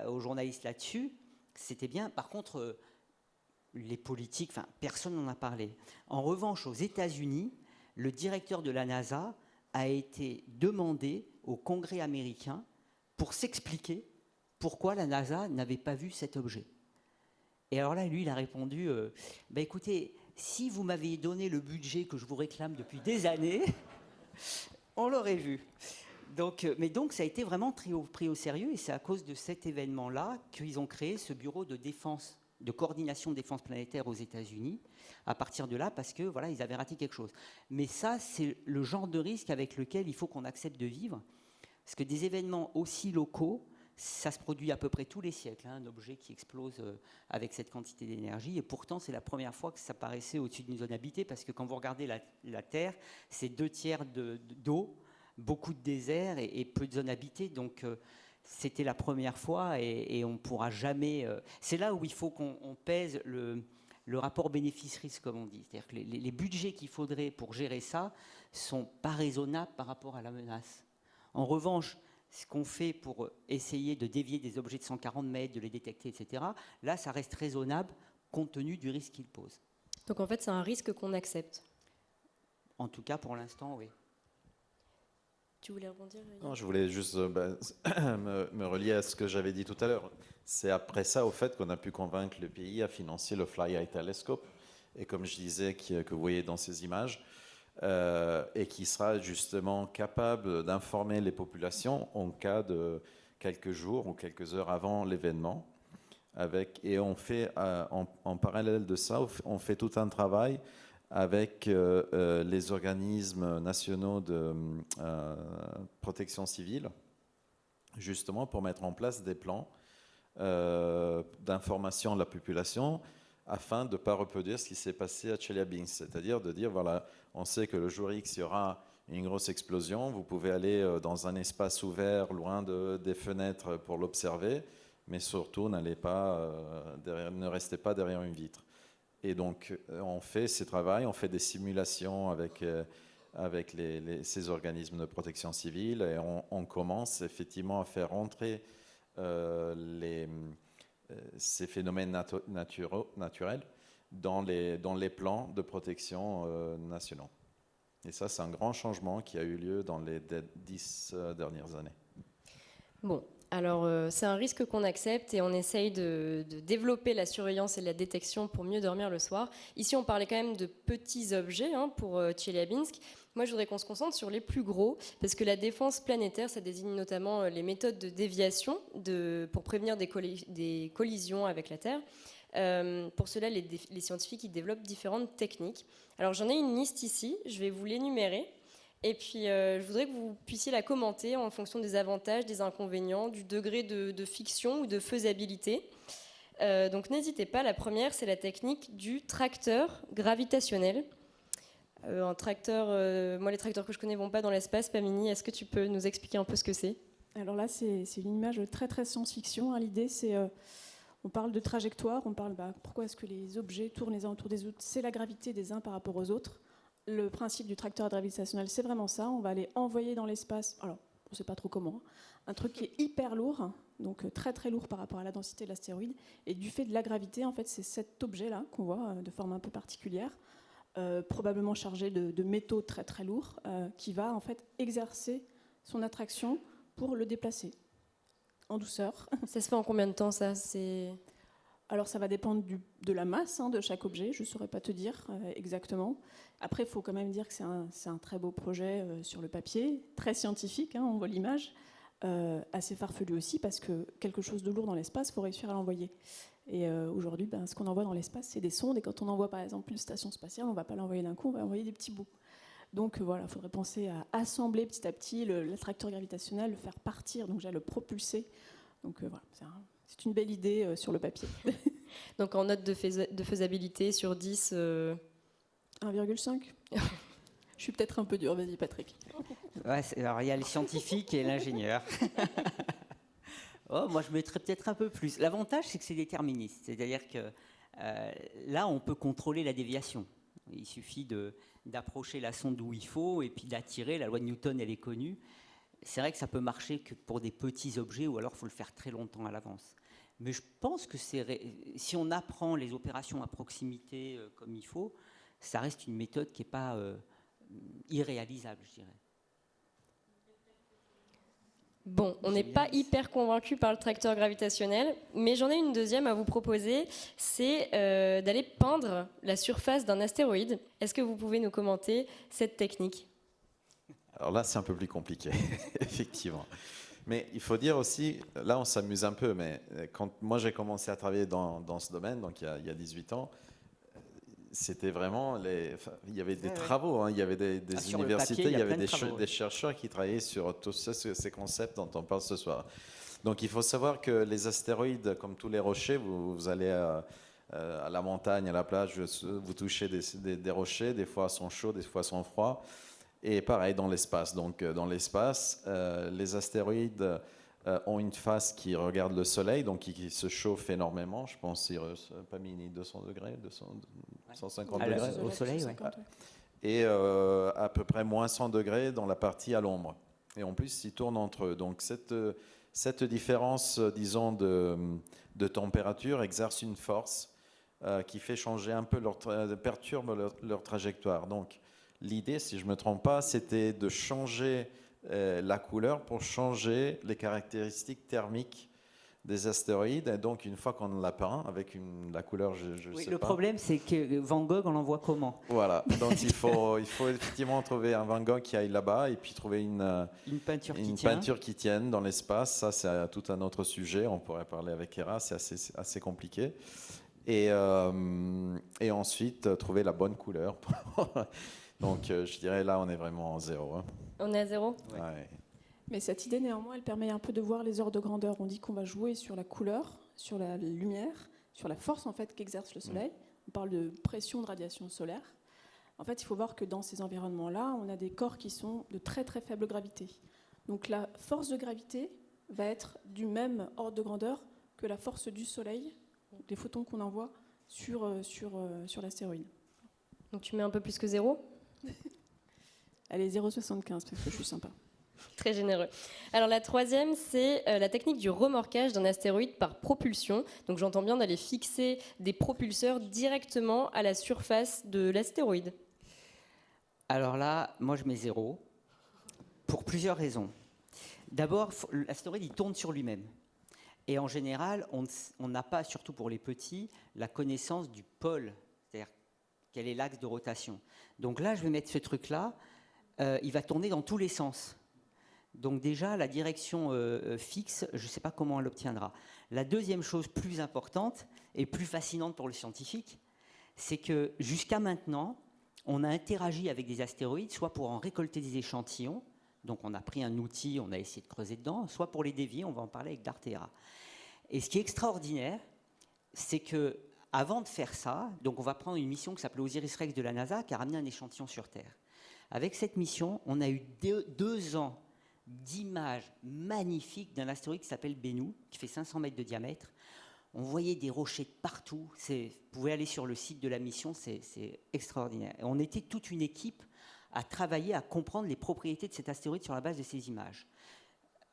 D: aux journalistes là-dessus, c'était bien. Par contre, les politiques, personne n'en a parlé. En revanche, aux États-Unis, le directeur de la NASA a été demandé au Congrès américain pour s'expliquer pourquoi la NASA n'avait pas vu cet objet. Et alors là, lui, il a répondu écoutez, si vous m'aviez donné le budget que je vous réclame depuis des années, on l'aurait vu. Donc ça a été vraiment pris au sérieux, et c'est à cause de cet événement-là qu'ils ont créé ce bureau de défense, de coordination de défense planétaire aux États-Unis, à partir de là, parce que voilà, ils avaient raté quelque chose. Mais ça, c'est le genre de risque avec lequel il faut qu'on accepte de vivre, parce que des événements aussi locaux, Ça se produit à peu près tous les siècles, un objet qui explose avec cette quantité d'énergie. Et pourtant, c'est la première fois que ça paraissait au-dessus d'une zone habitée, parce que quand vous regardez la Terre, c'est 2/3 d'eau, beaucoup de désert et peu de zones habitées. Donc, c'était la première fois et on ne pourra jamais... c'est là où il faut qu'on pèse le rapport bénéfice-risque, comme on dit. C'est-à-dire que les budgets qu'il faudrait pour gérer ça ne sont pas raisonnables par rapport à la menace. En revanche, ce qu'on fait pour essayer de dévier des objets de 140 mètres, de les détecter, etc., là, ça reste raisonnable compte tenu du risque qu'ils posent.
A: Donc en fait, c'est un risque qu'on accepte.
D: En tout cas, pour l'instant, oui.
A: Tu voulais rebondir?
B: Non, je voulais juste me relier à ce que j'avais dit tout à l'heure. C'est après ça, au fait, qu'on a pu convaincre le pays à financer le Fly Eye Telescope. Et comme je disais, que vous voyez dans ces images, et qui sera justement capable d'informer les populations en cas de quelques jours ou quelques heures avant l'événement. Et on fait, en parallèle de ça, on fait tout un travail avec les organismes nationaux de protection civile, justement pour mettre en place des plans d'information de la population afin de ne pas reproduire ce qui s'est passé à Chelyabinsk, c'est-à-dire de dire, voilà, on sait que le jour X, il y aura une grosse explosion, vous pouvez aller dans un espace ouvert, loin des fenêtres pour l'observer, mais surtout, ne restez pas derrière une vitre. Et donc, on fait ces travaux, on fait des simulations avec ces organismes de protection civile et on commence effectivement à faire entrer ces phénomènes naturels dans les plans de protection nationaux. Et ça, c'est un grand changement qui a eu lieu dans les 10 dernières années.
A: Bon, alors c'est un risque qu'on accepte et on essaye de développer la surveillance et la détection pour mieux dormir le soir. Ici, on parlait quand même de petits objets pour Tcheliabinsk. Moi, je voudrais qu'on se concentre sur les plus gros, parce que la défense planétaire, ça désigne notamment les méthodes de déviation pour prévenir des collisions avec la Terre. Pour cela, les scientifiques ils développent différentes techniques. Alors, j'en ai une liste ici, je vais vous l'énumérer. Et puis, je voudrais que vous puissiez la commenter en fonction des avantages, des inconvénients, du degré de fiction ou de faisabilité. Donc, n'hésitez pas. La première, c'est la technique du tracteur gravitationnel. Un tracteur, moi, les tracteurs que je connais ne vont pas dans l'espace. Pamini, est-ce que tu peux nous expliquer un peu ce que c'est?
C: Alors là, c'est une image très, très science-fiction. L'idée, c'est... on parle de trajectoire, on parle pourquoi est-ce que les objets tournent les uns autour des autres. C'est la gravité des uns par rapport aux autres. Le principe du tracteur gravitationnel, c'est vraiment ça. On va aller envoyer dans l'espace, alors on ne sait pas trop comment, un truc qui est hyper lourd, donc très très lourd par rapport à la densité de l'astéroïde. Et du fait de la gravité, en fait, c'est cet objet-là qu'on voit de forme un peu particulière, probablement chargé de métaux très très lourds, qui va en fait exercer son attraction pour le déplacer en douceur.
A: Ça se fait en combien de temps, ça?
C: Alors ça va dépendre de la masse de chaque objet, je ne saurais pas te dire exactement. Après, il faut quand même dire que c'est un très beau projet sur le papier, très scientifique, on voit l'image, assez farfelu aussi, parce que quelque chose de lourd dans l'espace, il faut réussir à l'envoyer. Et aujourd'hui, ce qu'on envoie dans l'espace, c'est des sondes, et quand on envoie par exemple une station spatiale, on ne va pas l'envoyer d'un coup, on va envoyer des petits bouts. Donc voilà, il faudrait penser à assembler petit à petit l'attracteur gravitationnel, le faire partir, donc déjà le propulser. Donc voilà, c'est une belle idée sur le papier.
A: Donc en note de faisabilité sur 10
C: 1,5. Je suis peut-être un peu dur, vas-y Patrick.
D: Ouais, alors il y a le scientifique et l'ingénieur. Moi je mettrais peut-être un peu plus. L'avantage c'est que c'est déterministe, c'est-à-dire que là on peut contrôler la déviation. Il suffit d'approcher la sonde où il faut et puis d'attirer. La loi de Newton elle est connue. C'est vrai que ça peut marcher que pour des petits objets ou alors il faut le faire très longtemps à l'avance. Mais je pense que si on apprend les opérations à proximité comme il faut, ça reste une méthode qui n'est pas irréalisable, je dirais.
A: Bon, on n'est pas hyper convaincu par le tracteur gravitationnel, mais j'en ai une deuxième à vous proposer, c'est d'aller peindre la surface d'un astéroïde. Est-ce que vous pouvez nous commenter cette technique ?
B: Alors là, c'est un peu plus compliqué, effectivement. Mais il faut dire aussi, là on s'amuse un peu, mais quand moi j'ai commencé à travailler dans ce domaine, donc il y a 18 ans, c'était vraiment, il y avait des travaux, il y avait des universités, il y avait des chercheurs qui travaillaient sur tous ces concepts dont on parle ce soir. Donc il faut savoir que les astéroïdes, comme tous les rochers, vous allez à la montagne, à la plage, vous touchez des rochers, des fois sont chauds, des fois sont froids. Et pareil dans l'espace. Donc dans l'espace, les astéroïdes ont une face qui regarde le Soleil, donc qui se chauffe énormément. Je pense, Cyrus, pas mini, 200 degrés, 150 degrés.
D: Au Soleil, oui.
B: Et à peu près moins 100 degrés dans la partie à l'ombre. Et en plus, ils tournent entre eux. Donc cette différence, disons, de température exerce une force qui fait changer un peu, perturbe leur trajectoire. Donc l'idée, si je ne me trompe pas, c'était de changer la couleur pour changer les caractéristiques thermiques des astéroïdes. Et donc, une fois qu'on l'a peint avec la couleur, je sais pas.
D: Le problème, c'est que Van Gogh, on l'envoie comment?
B: Voilà. Donc, il faut effectivement trouver un Van Gogh qui aille là-bas et puis trouver une peinture qui tienne dans l'espace. Ça, c'est tout un autre sujet. On pourrait parler avec Hera. C'est assez compliqué. Et ensuite, trouver la bonne couleur. Donc, je dirais là, on est vraiment en zéro. Hein.
A: On est à zéro ?
B: Ouais.
C: Mais cette idée, néanmoins, elle permet un peu de voir les ordres de grandeur. On dit qu'on va jouer sur la couleur, sur la lumière, sur la force en fait qu'exerce le Soleil. On parle de pression de radiation solaire. En fait, il faut voir que dans ces environnements-là, on a des corps qui sont de très très faible gravité. Donc la force de gravité va être du même ordre de grandeur que la force du Soleil, des photons qu'on envoie sur l'astéroïde.
A: Donc tu mets un peu plus que zéro ?
C: Elle est 0,75 parce que je suis sympa.
A: Très généreux. Alors la troisième, c'est la technique du remorquage d'un astéroïde par propulsion. Donc j'entends bien d'aller fixer des propulseurs directement à la surface de l'astéroïde.
D: Alors là, moi je mets 0, pour plusieurs raisons. D'abord, l'astéroïde il tourne sur lui-même. Et en général, on n'a pas, surtout pour les petits, la connaissance du pôle, c'est-à-dire quel est l'axe de rotation. Donc là, je vais mettre ce truc-là, il va tourner dans tous les sens. Donc déjà, la direction fixe, je ne sais pas comment elle l'obtiendra. La deuxième chose plus importante et plus fascinante pour le scientifique, c'est que jusqu'à maintenant, on a interagi avec des astéroïdes, soit pour en récolter des échantillons, donc on a pris un outil, on a essayé de creuser dedans, soit pour les dévier, on va en parler avec Dartera. Et ce qui est extraordinaire, c'est que avant de faire ça, donc on va prendre une mission qui s'appelle Osiris-Rex de la NASA, qui a ramené un échantillon sur Terre. Avec cette mission, on a eu 2 ans d'images magnifiques d'un astéroïde qui s'appelle Bennu, qui fait 500 mètres de diamètre. On voyait des rochers de partout. Vous pouvez aller sur le site de la mission, c'est extraordinaire. Et on était toute une équipe à travailler, à comprendre les propriétés de cet astéroïde sur la base de ces images.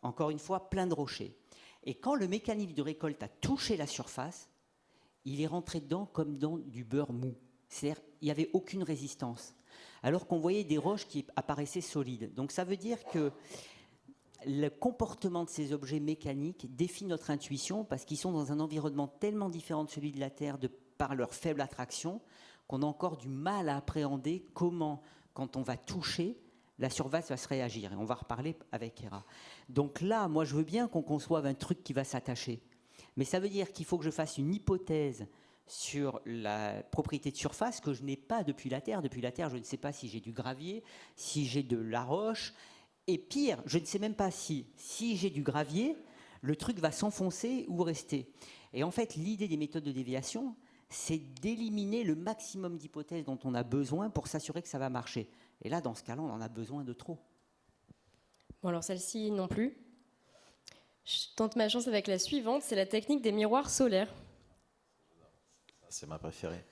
D: Encore une fois, plein de rochers. Et quand le mécanisme de récolte a touché la surface, il est rentré dedans comme dans du beurre mou. C'est-à-dire qu'il n'y avait aucune résistance. Alors qu'on voyait des roches qui apparaissaient solides. Donc ça veut dire que le comportement de ces objets mécaniques défie notre intuition parce qu'ils sont dans un environnement tellement différent de celui de la Terre par leur faible attraction qu'on a encore du mal à appréhender comment, quand on va toucher, la surface va se réagir. Et on va reparler avec Hera. Donc là, moi, je veux bien qu'on conçoive un truc qui va s'attacher. Mais ça veut dire qu'il faut que je fasse une hypothèse sur la propriété de surface que je n'ai pas depuis la Terre. Depuis la Terre, je ne sais pas si j'ai du gravier, si j'ai de la roche. Et pire, je ne sais même pas si j'ai du gravier, le truc va s'enfoncer ou rester. Et en fait, l'idée des méthodes de déviation, c'est d'éliminer le maximum d'hypothèses dont on a besoin pour s'assurer que ça va marcher. Et là, dans ce cas-là, on en a besoin de trop.
A: Bon, alors celle-ci non plus. Je tente ma chance avec la suivante, c'est la technique des miroirs solaires.
B: C'est ma préférée.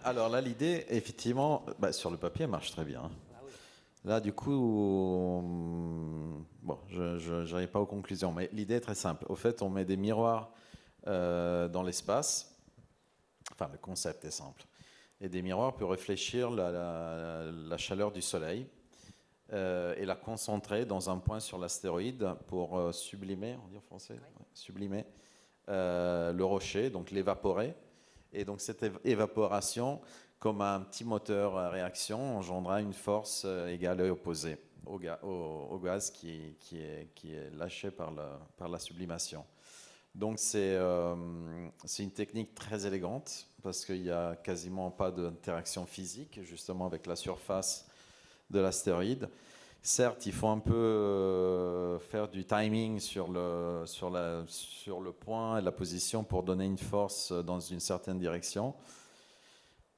B: Alors là, l'idée, effectivement, sur le papier, elle marche très bien. Là, du coup, bon, je n'arrive pas aux conclusions, mais l'idée est très simple. Au fait, on met des miroirs dans l'espace. Enfin, le concept est simple. Et des miroirs peuvent réfléchir la chaleur du Soleil et la concentrer dans un point sur l'astéroïde pour sublimer, on dit en français, sublimer le rocher, donc l'évaporer. Et donc cette évaporation, comme un petit moteur à réaction, engendra une force égale et opposée au gaz qui est lâché par la sublimation. Donc c'est une technique très élégante parce qu'il n'y a quasiment pas d'interaction physique justement avec la surface de l'astéroïde. Certes, il faut un peu faire du timing sur le point et la position pour donner une force dans une certaine direction.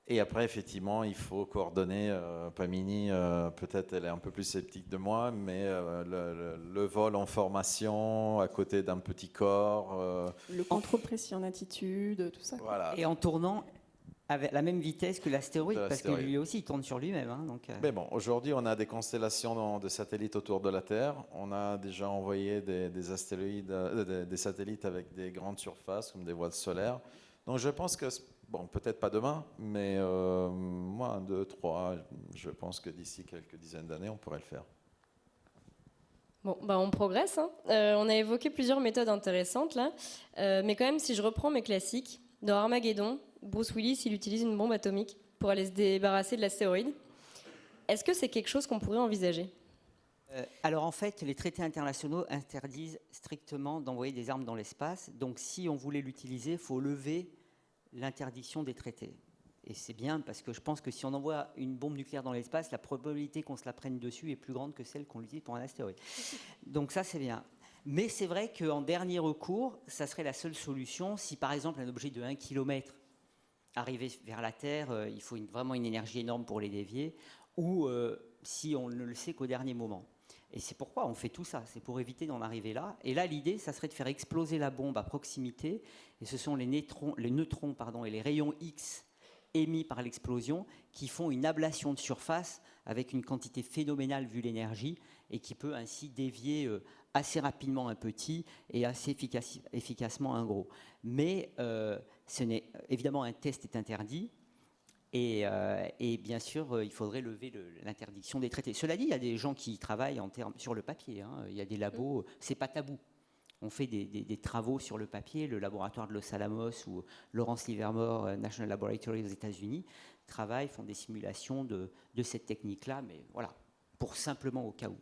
B: Et après, effectivement, il faut coordonner. Pamini, peut-être elle est un peu plus sceptique de moi, mais le vol en formation à côté d'un petit corps.
C: Le contrôle précis en attitude, tout ça.
B: Voilà.
D: Et en tournant avec la même vitesse que l'astéroïde, parce que
B: l'astéroïde.
D: lui aussi, il tourne sur lui-même. Hein, donc,
B: Mais bon, aujourd'hui, on a des constellations de satellites autour de la Terre. On a déjà envoyé des astéroïdes, des satellites avec des grandes surfaces, comme des voiles solaires. Donc je pense que, bon, peut-être pas demain, mais moi, 1, 2, 3, je pense que d'ici quelques dizaines d'années, on pourrait le faire.
A: Bon, bah on progresse. Hein. On a évoqué plusieurs méthodes intéressantes là. Mais quand même, si je reprends mes classiques, dans Armageddon, Bruce Willis, il utilise une bombe atomique pour aller se débarrasser de l'astéroïde. Est-ce que c'est quelque chose qu'on pourrait envisager ?
D: Alors en fait, les traités internationaux interdisent strictement d'envoyer des armes dans l'espace. Donc si on voulait l'utiliser, il faut lever l'interdiction des traités. Et c'est bien parce que je pense que si on envoie une bombe nucléaire dans l'espace, la probabilité qu'on se la prenne dessus est plus grande que celle qu'on l'utilise pour un astéroïde. Donc ça, c'est bien. Mais c'est vrai qu'en dernier recours, ça serait la seule solution. Si par exemple un objet de 1 km arrivait vers la Terre, il faut vraiment une énergie énorme pour les dévier, ou si on ne le sait qu'au dernier moment. Et c'est pourquoi on fait tout ça, c'est pour éviter d'en arriver là. Et là, l'idée, ça serait de faire exploser la bombe à proximité, et ce sont les neutrons et les rayons X émis par l'explosion qui font une ablation de surface avec une quantité phénoménale vu l'énergie, et qui peut ainsi dévier assez rapidement un petit et assez efficacement un gros. Mais évidemment, un test est interdit. Et bien sûr, il faudrait lever l'interdiction des traités. Cela dit, il y a des gens qui travaillent sur le papier. Hein. Il y a des labos, c'est pas tabou. On fait des travaux sur le papier. Le laboratoire de Los Alamos ou Lawrence Livermore National Laboratory aux États-Unis font des simulations de cette technique-là, mais voilà, pour simplement au cas où.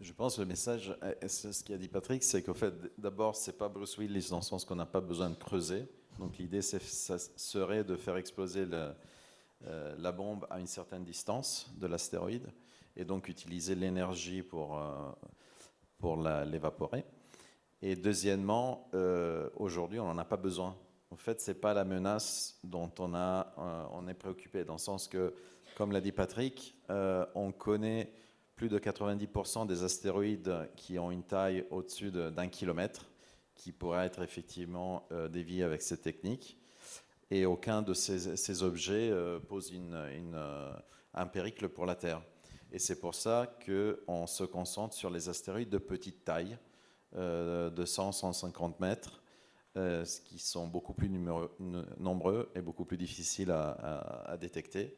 B: Je pense que le message, ce qu'a dit Patrick, c'est qu'au fait, d'abord, c'est pas Bruce Willis dans le sens qu'on n'a pas besoin de creuser. Donc l'idée, ça serait de faire exploser la bombe à une certaine distance de l'astéroïde et donc utiliser l'énergie pour l'évaporer. Et deuxièmement, aujourd'hui, on n'en a pas besoin. En fait, ce n'est pas la menace dont on est préoccupé, dans le sens que, comme l'a dit Patrick, on connaît plus de 90% des astéroïdes qui ont une taille au-dessus d'1 kilomètre, qui pourraient être effectivement déviés avec cette technique. Et aucun de ces objets pose un périple pour la Terre. Et c'est pour ça qu'on se concentre sur les astéroïdes de petite taille, de 100-150 mètres, qui sont beaucoup plus nombreux et beaucoup plus difficiles à détecter,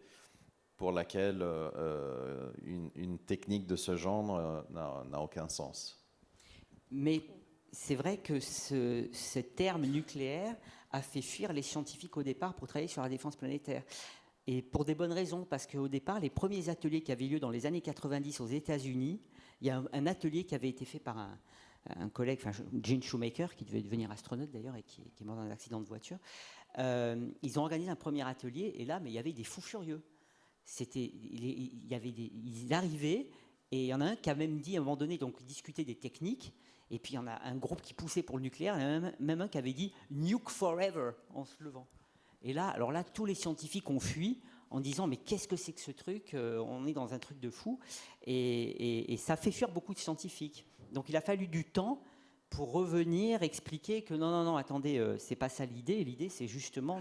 B: pour laquelle une technique de ce genre n'a aucun sens.
D: Mais c'est vrai que ce terme nucléaire a fait fuir les scientifiques au départ pour travailler sur la défense planétaire. Et pour des bonnes raisons, parce qu'au départ, les premiers ateliers qui avaient lieu dans les années 90 aux États-Unis, il y a un atelier qui avait été fait par un collègue, Gene Shoemaker, qui devait devenir astronaute d'ailleurs et qui est mort dans un accident de voiture. Ils ont organisé un premier atelier, et là, mais il y avait des fous furieux. Ils arrivaient, et il y en a un qui a même dit à un moment donné, donc discuter des techniques, et puis il y en a un groupe qui poussait pour le nucléaire, et même un qui avait dit « nuke forever » en se levant. Et là, alors là, tous les scientifiques ont fui en disant « mais qu'est-ce que c'est que ce truc ? On est dans un truc de fou ». Et ça fait fuir beaucoup de scientifiques. Donc il a fallu du temps pour revenir expliquer que non, attendez, c'est pas ça l'idée. L'idée, c'est justement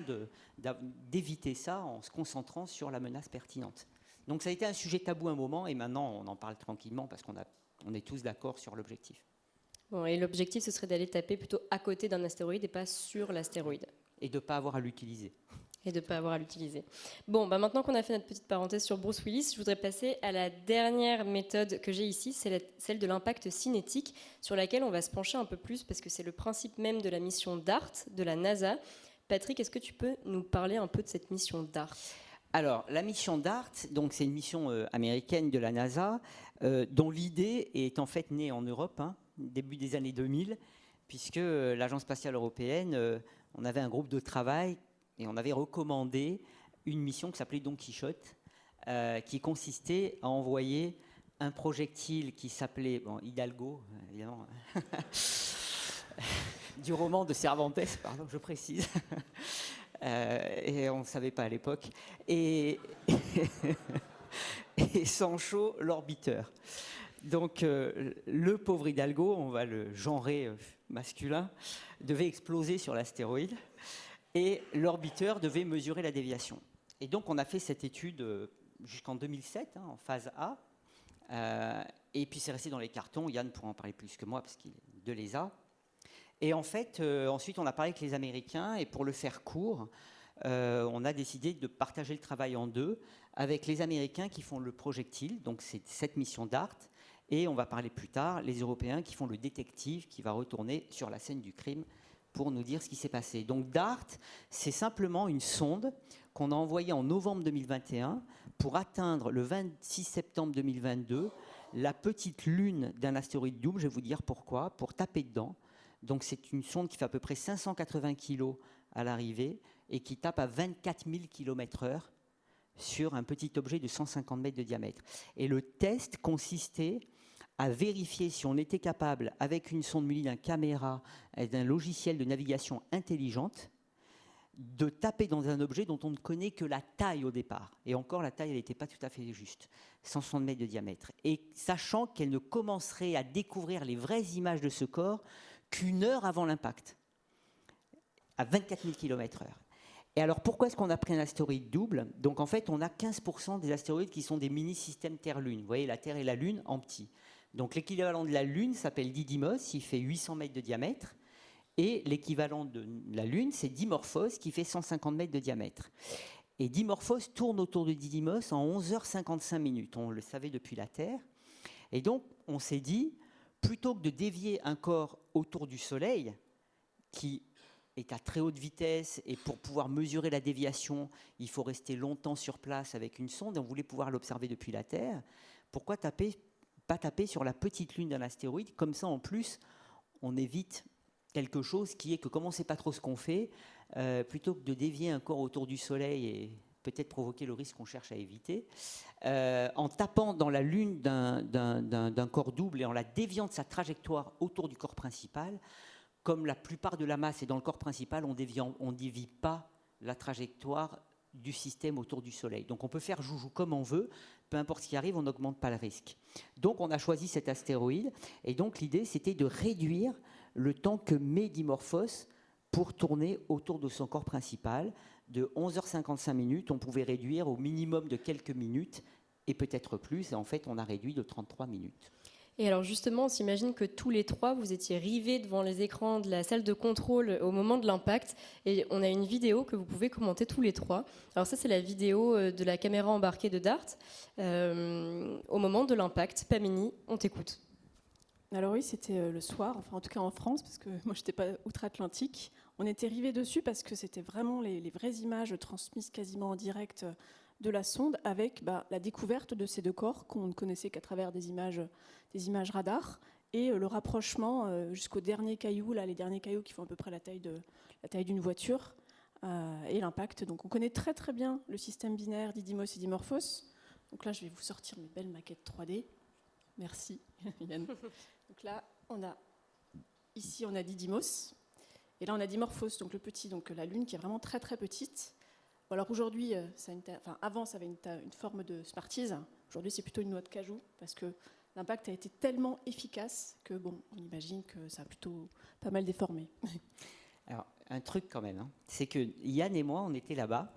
D: d'éviter ça en se concentrant sur la menace pertinente. Donc ça a été un sujet tabou un moment, et maintenant on en parle tranquillement parce qu'on est tous d'accord sur l'objectif.
A: Bon, et l'objectif, ce serait d'aller taper plutôt à côté d'un astéroïde et pas sur l'astéroïde.
D: Et de ne pas avoir à l'utiliser.
A: Bon, maintenant qu'on a fait notre petite parenthèse sur Bruce Willis, je voudrais passer à la dernière méthode que j'ai ici, c'est celle de l'impact cinétique, sur laquelle on va se pencher un peu plus, parce que c'est le principe même de la mission DART de la NASA. Patrick, est-ce que tu peux nous parler un peu de cette mission DART ?
D: Alors, la mission DART, donc c'est une mission américaine de la NASA, dont l'idée est en fait née en Europe, début des années 2000, puisque l'Agence spatiale européenne, on avait un groupe de travail et on avait recommandé une mission qui s'appelait Don Quichotte, qui consistait à envoyer un projectile qui s'appelait Hidalgo, évidemment, du roman de Cervantes, pardon, je précise, et on ne savait pas à l'époque, et Sancho, l'orbiteur. Donc le pauvre Hidalgo, on va le genrer masculin, devait exploser sur l'astéroïde, et l'orbiteur devait mesurer la déviation. Et donc on a fait cette étude jusqu'en 2007, en phase A, et puis c'est resté dans les cartons. Yann pourra en parler plus que moi parce qu'il est de l'ESA. Et en fait, ensuite on a parlé avec les Américains, et pour le faire court, on a décidé de partager le travail en deux, avec les Américains qui font le projectile, donc c'est cette mission DART, et on va parler plus tard, les Européens qui font le détective qui va retourner sur la scène du crime pour nous dire ce qui s'est passé. Donc DART, c'est simplement une sonde qu'on a envoyée en novembre 2021 pour atteindre le 26 septembre 2022 la petite lune d'un astéroïde double. Je vais vous dire pourquoi, pour taper dedans. Donc c'est une sonde qui fait à peu près 580 kg à l'arrivée et qui tape à 24 000 km/h sur un petit objet de 150 mètres de diamètre. Et le test consistait à vérifier si on était capable, avec une sonde munie d'une caméra et d'un logiciel de navigation intelligente, de taper dans un objet dont on ne connaît que la taille au départ. Et encore, la taille, elle n'était pas tout à fait juste, 160 mètres de diamètre. Et sachant qu'elle ne commencerait à découvrir les vraies images de ce corps qu'une heure avant l'impact, à 24 000 km/h. Et alors, pourquoi est-ce qu'on a pris un astéroïde double? Donc, en fait, on a 15% des astéroïdes qui sont des mini-systèmes Terre-Lune. Vous voyez, la Terre et la Lune en petit. Donc, l'équivalent de la Lune s'appelle Didymos, il fait 800 mètres de diamètre. Et l'équivalent de la Lune, c'est Dimorphos, qui fait 150 mètres de diamètre. Et Dimorphos tourne autour de Didymos en 11h55 minutes. On le savait depuis la Terre. Et donc, on s'est dit, plutôt que de dévier un corps autour du Soleil, qui est à très haute vitesse, et pour pouvoir mesurer la déviation, il faut rester longtemps sur place avec une sonde, et on voulait pouvoir l'observer depuis la Terre, pourquoi pas taper sur la petite lune d'un astéroïde? Comme ça, en plus, on évite quelque chose qui est que, comme on ne sait pas trop ce qu'on fait, plutôt que de dévier un corps autour du Soleil et peut-être provoquer le risque qu'on cherche à éviter, en tapant dans la lune d'un corps double et en la déviant de sa trajectoire autour du corps principal, comme la plupart de la masse est dans le corps principal, on ne dévie pas la trajectoire du système autour du Soleil. Donc on peut faire joujou comme on veut, peu importe ce qui arrive, on n'augmente pas le risque. Donc on a choisi cet astéroïde, et donc l'idée c'était de réduire le temps que met Dimorphos pour tourner autour de son corps principal. De 11h55 minutes, on pouvait réduire au minimum de quelques minutes, et peut-être plus, et en fait on a réduit de 33 minutes.
A: Et alors justement, on s'imagine que tous les trois, vous étiez rivés devant les écrans de la salle de contrôle au moment de l'impact. Et on a une vidéo que vous pouvez commenter tous les trois. Alors ça, c'est la vidéo de la caméra embarquée de DART au moment de l'impact. Pamini, on t'écoute.
C: Alors oui, c'était le soir, enfin en tout cas en France, parce que moi je n'étais pas outre-Atlantique. On était rivés dessus parce que c'était vraiment les vraies images transmises quasiment en direct de la sonde, avec la découverte de ces deux corps qu'on ne connaissait qu'à travers des images radar, et le rapprochement jusqu'au dernier caillou, les derniers cailloux qui font à peu près la taille d'une voiture, et l'impact. Donc on connaît très très bien le système binaire Didymos et Dimorphos. Donc là je vais vous sortir mes belles maquettes 3D. Merci Yann. Donc là ici on a Didymos, et là on a Dimorphos, donc le petit, donc la Lune qui est vraiment très très petite. Bon, alors aujourd'hui, avant ça avait une forme de Smarties. Aujourd'hui c'est plutôt une noix de cajou, parce que l'impact a été tellement efficace que on imagine que ça a plutôt pas mal déformé.
D: Alors un truc quand même, c'est que Yann et moi on était là-bas,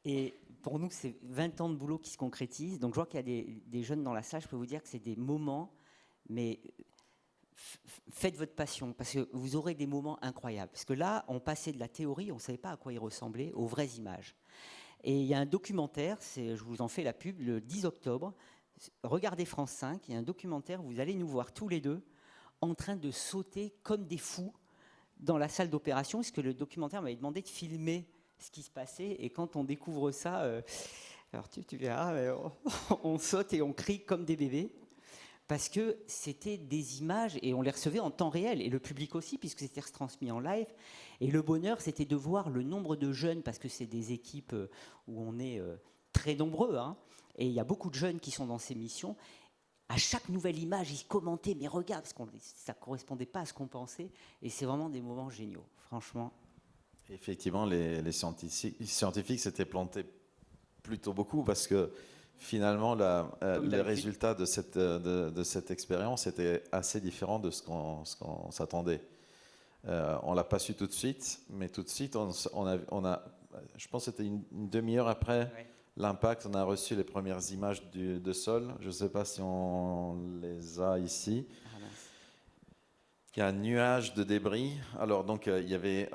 D: et pour nous c'est 20 ans de boulot qui se concrétisent. Donc je vois qu'il y a des jeunes dans la salle, je peux vous dire que c'est des moments, mais faites votre passion, parce que vous aurez des moments incroyables. Parce que là, on passait de la théorie, on ne savait pas à quoi il ressemblait, aux vraies images. Et il y a un documentaire, je vous en fais la pub, le 10 octobre, regardez France 5, il y a un documentaire où vous allez nous voir tous les deux en train de sauter comme des fous dans la salle d'opération, parce que le documentaire m'avait demandé de filmer ce qui se passait, et quand on découvre ça, alors tu verras, on saute et on crie comme des bébés. Parce que c'était des images, et on les recevait en temps réel, et le public aussi, puisque c'était retransmis en live. Et le bonheur, c'était de voir le nombre de jeunes, parce que c'est des équipes où on est très nombreux, hein, et il y a beaucoup de jeunes qui sont dans ces missions. À chaque nouvelle image, ils commentaient, mais regarde, parce que ça ne correspondait pas à ce qu'on pensait. Et c'est vraiment des moments géniaux, franchement.
B: Effectivement, les scientifiques s'étaient plantés plutôt beaucoup parce que finalement, les résultats de cette expérience étaient assez différents de ce qu'on s'attendait. On ne l'a pas su tout de suite, mais tout de suite, je pense que c'était une demi-heure après l'impact, on a reçu les premières images de sol. Je ne sais pas si on les a ici. Il y a un nuage de débris. Alors, donc, il y avait,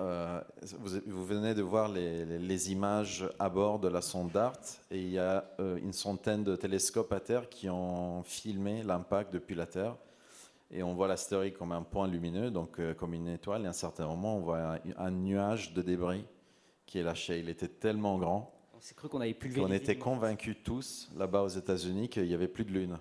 B: vous venez de voir les images à bord de la sonde DART, et il y a une centaine de télescopes à terre qui ont filmé l'impact depuis la Terre. Et on voit l'astéroïde comme un point lumineux, donc comme une étoile, et à un certain moment, on voit un nuage de débris qui est lâché. Il était tellement grand.
D: On s'est cru qu'on avait plus levé.
B: On était convaincus tous, là-bas aux États-Unis, qu'il n'y avait plus de lune.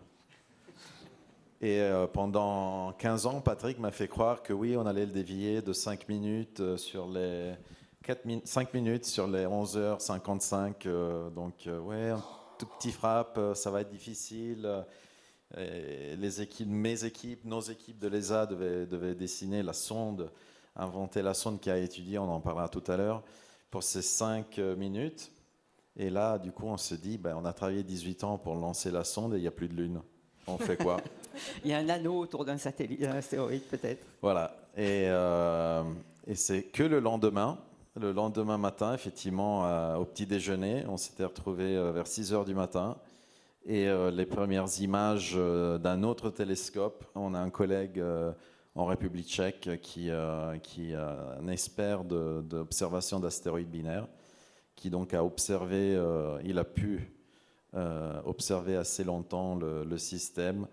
B: Et pendant 15 ans, Patrick m'a fait croire que oui, on allait le dévier de 5 minutes sur les 5 minutes sur les 11h55. Donc, ouais, un tout petit frappe, ça va être difficile. Et nos équipes de l'ESA devaient dessiner la sonde, inventer la sonde qui a étudié, on en parlera tout à l'heure, pour ces 5 minutes. Et là, du coup, on se dit, on a travaillé 18 ans pour lancer la sonde et il n'y a plus de lune. On fait quoi?
D: Il y a un anneau autour d'un satellite, d'un astéroïde peut-être.
B: Voilà. Et c'est que le lendemain matin, effectivement, au petit déjeuner, on s'était retrouvés vers 6 heures du matin. Et les premières images d'un autre télescope, on a un collègue en République tchèque qui est un expert d'observation d'astéroïdes binaires, qui donc a observé, il a pu observer assez longtemps le système.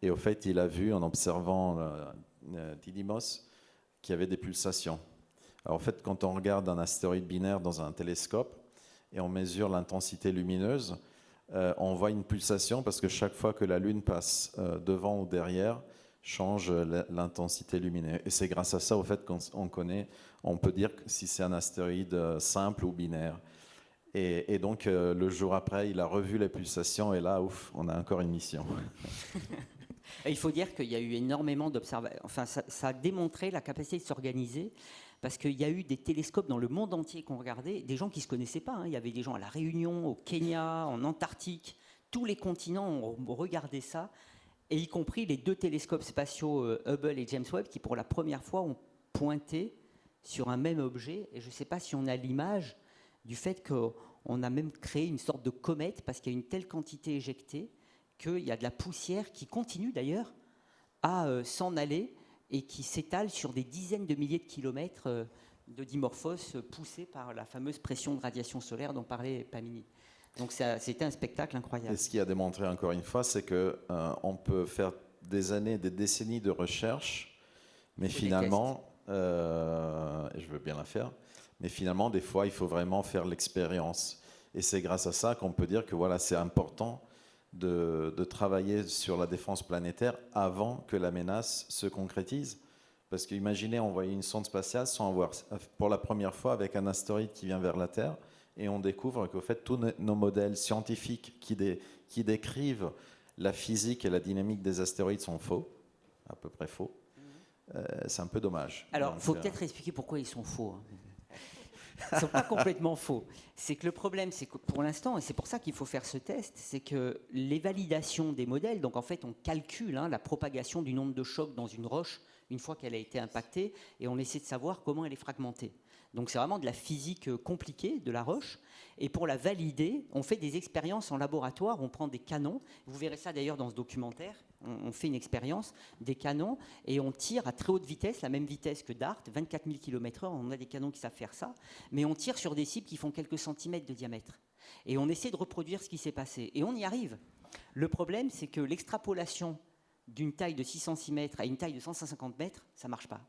B: Et au fait, il a vu, en observant Didymos, qu'il y avait des pulsations. Alors, en fait, quand on regarde un astéroïde binaire dans un télescope et on mesure l'intensité lumineuse, on voit une pulsation parce que chaque fois que la Lune passe devant ou derrière, change l'intensité lumineuse. Et c'est grâce à ça, au fait, on peut dire si c'est un astéroïde simple ou binaire. Et donc, le jour après, il a revu les pulsations et là, ouf, on a encore une mission.
D: Il faut dire qu'il y a eu énormément d'observations. Enfin, ça a démontré la capacité de s'organiser parce qu'il y a eu des télescopes dans le monde entier qui ont regardé, des gens qui ne se connaissaient pas. Il y avait des gens à La Réunion, au Kenya, en Antarctique. Tous les continents ont regardé ça, et y compris les 2 télescopes spatiaux Hubble et James Webb qui, pour la première fois, ont pointé sur un même objet. Et je ne sais pas si on a l'image du fait qu'on a même créé une sorte de comète parce qu'il y a une telle quantité éjectée qu'il y a de la poussière qui continue d'ailleurs à s'en aller et qui s'étale sur des dizaines de milliers de kilomètres de dimorphos poussés par la fameuse pression de radiation solaire dont parlait Pamini. Donc c'était un spectacle incroyable.
B: Et ce qui a démontré encore une fois, c'est qu'on peut faire des années, des décennies de recherche, mais finalement, et je veux bien la faire, mais finalement, des fois, il faut vraiment faire l'expérience. Et c'est grâce à ça qu'on peut dire que voilà, c'est important de travailler sur la défense planétaire avant que la menace se concrétise. Parce qu'imaginez envoyer une sonde spatiale sans avoir, pour la première fois, avec un astéroïde qui vient vers la Terre, et on découvre qu'au fait, tous nos modèles scientifiques qui décrivent la physique et la dynamique des astéroïdes sont faux, à peu près faux. C'est un peu dommage.
D: Alors, il faut peut-être expliquer pourquoi ils sont faux. Ils ne sont pas complètement faux. C'est que le problème, c'est que pour l'instant, et c'est pour ça qu'il faut faire ce test, c'est que les validations des modèles, donc en fait on calcule la propagation du nombre de chocs dans une roche une fois qu'elle a été impactée, et on essaie de savoir comment elle est fragmentée. Donc c'est vraiment de la physique compliquée de la roche. Et pour la valider, on fait des expériences en laboratoire, on prend des canons, vous verrez ça d'ailleurs dans ce documentaire, on fait une expérience, des canons, et on tire à très haute vitesse, la même vitesse que DART, 24 000 km/h, on a des canons qui savent faire ça, mais on tire sur des cibles qui font quelques centimètres de diamètre. Et on essaie de reproduire ce qui s'est passé, et on y arrive. Le problème, c'est que l'extrapolation d'une taille de 606 mètres à une taille de 150 mètres, ça ne marche pas.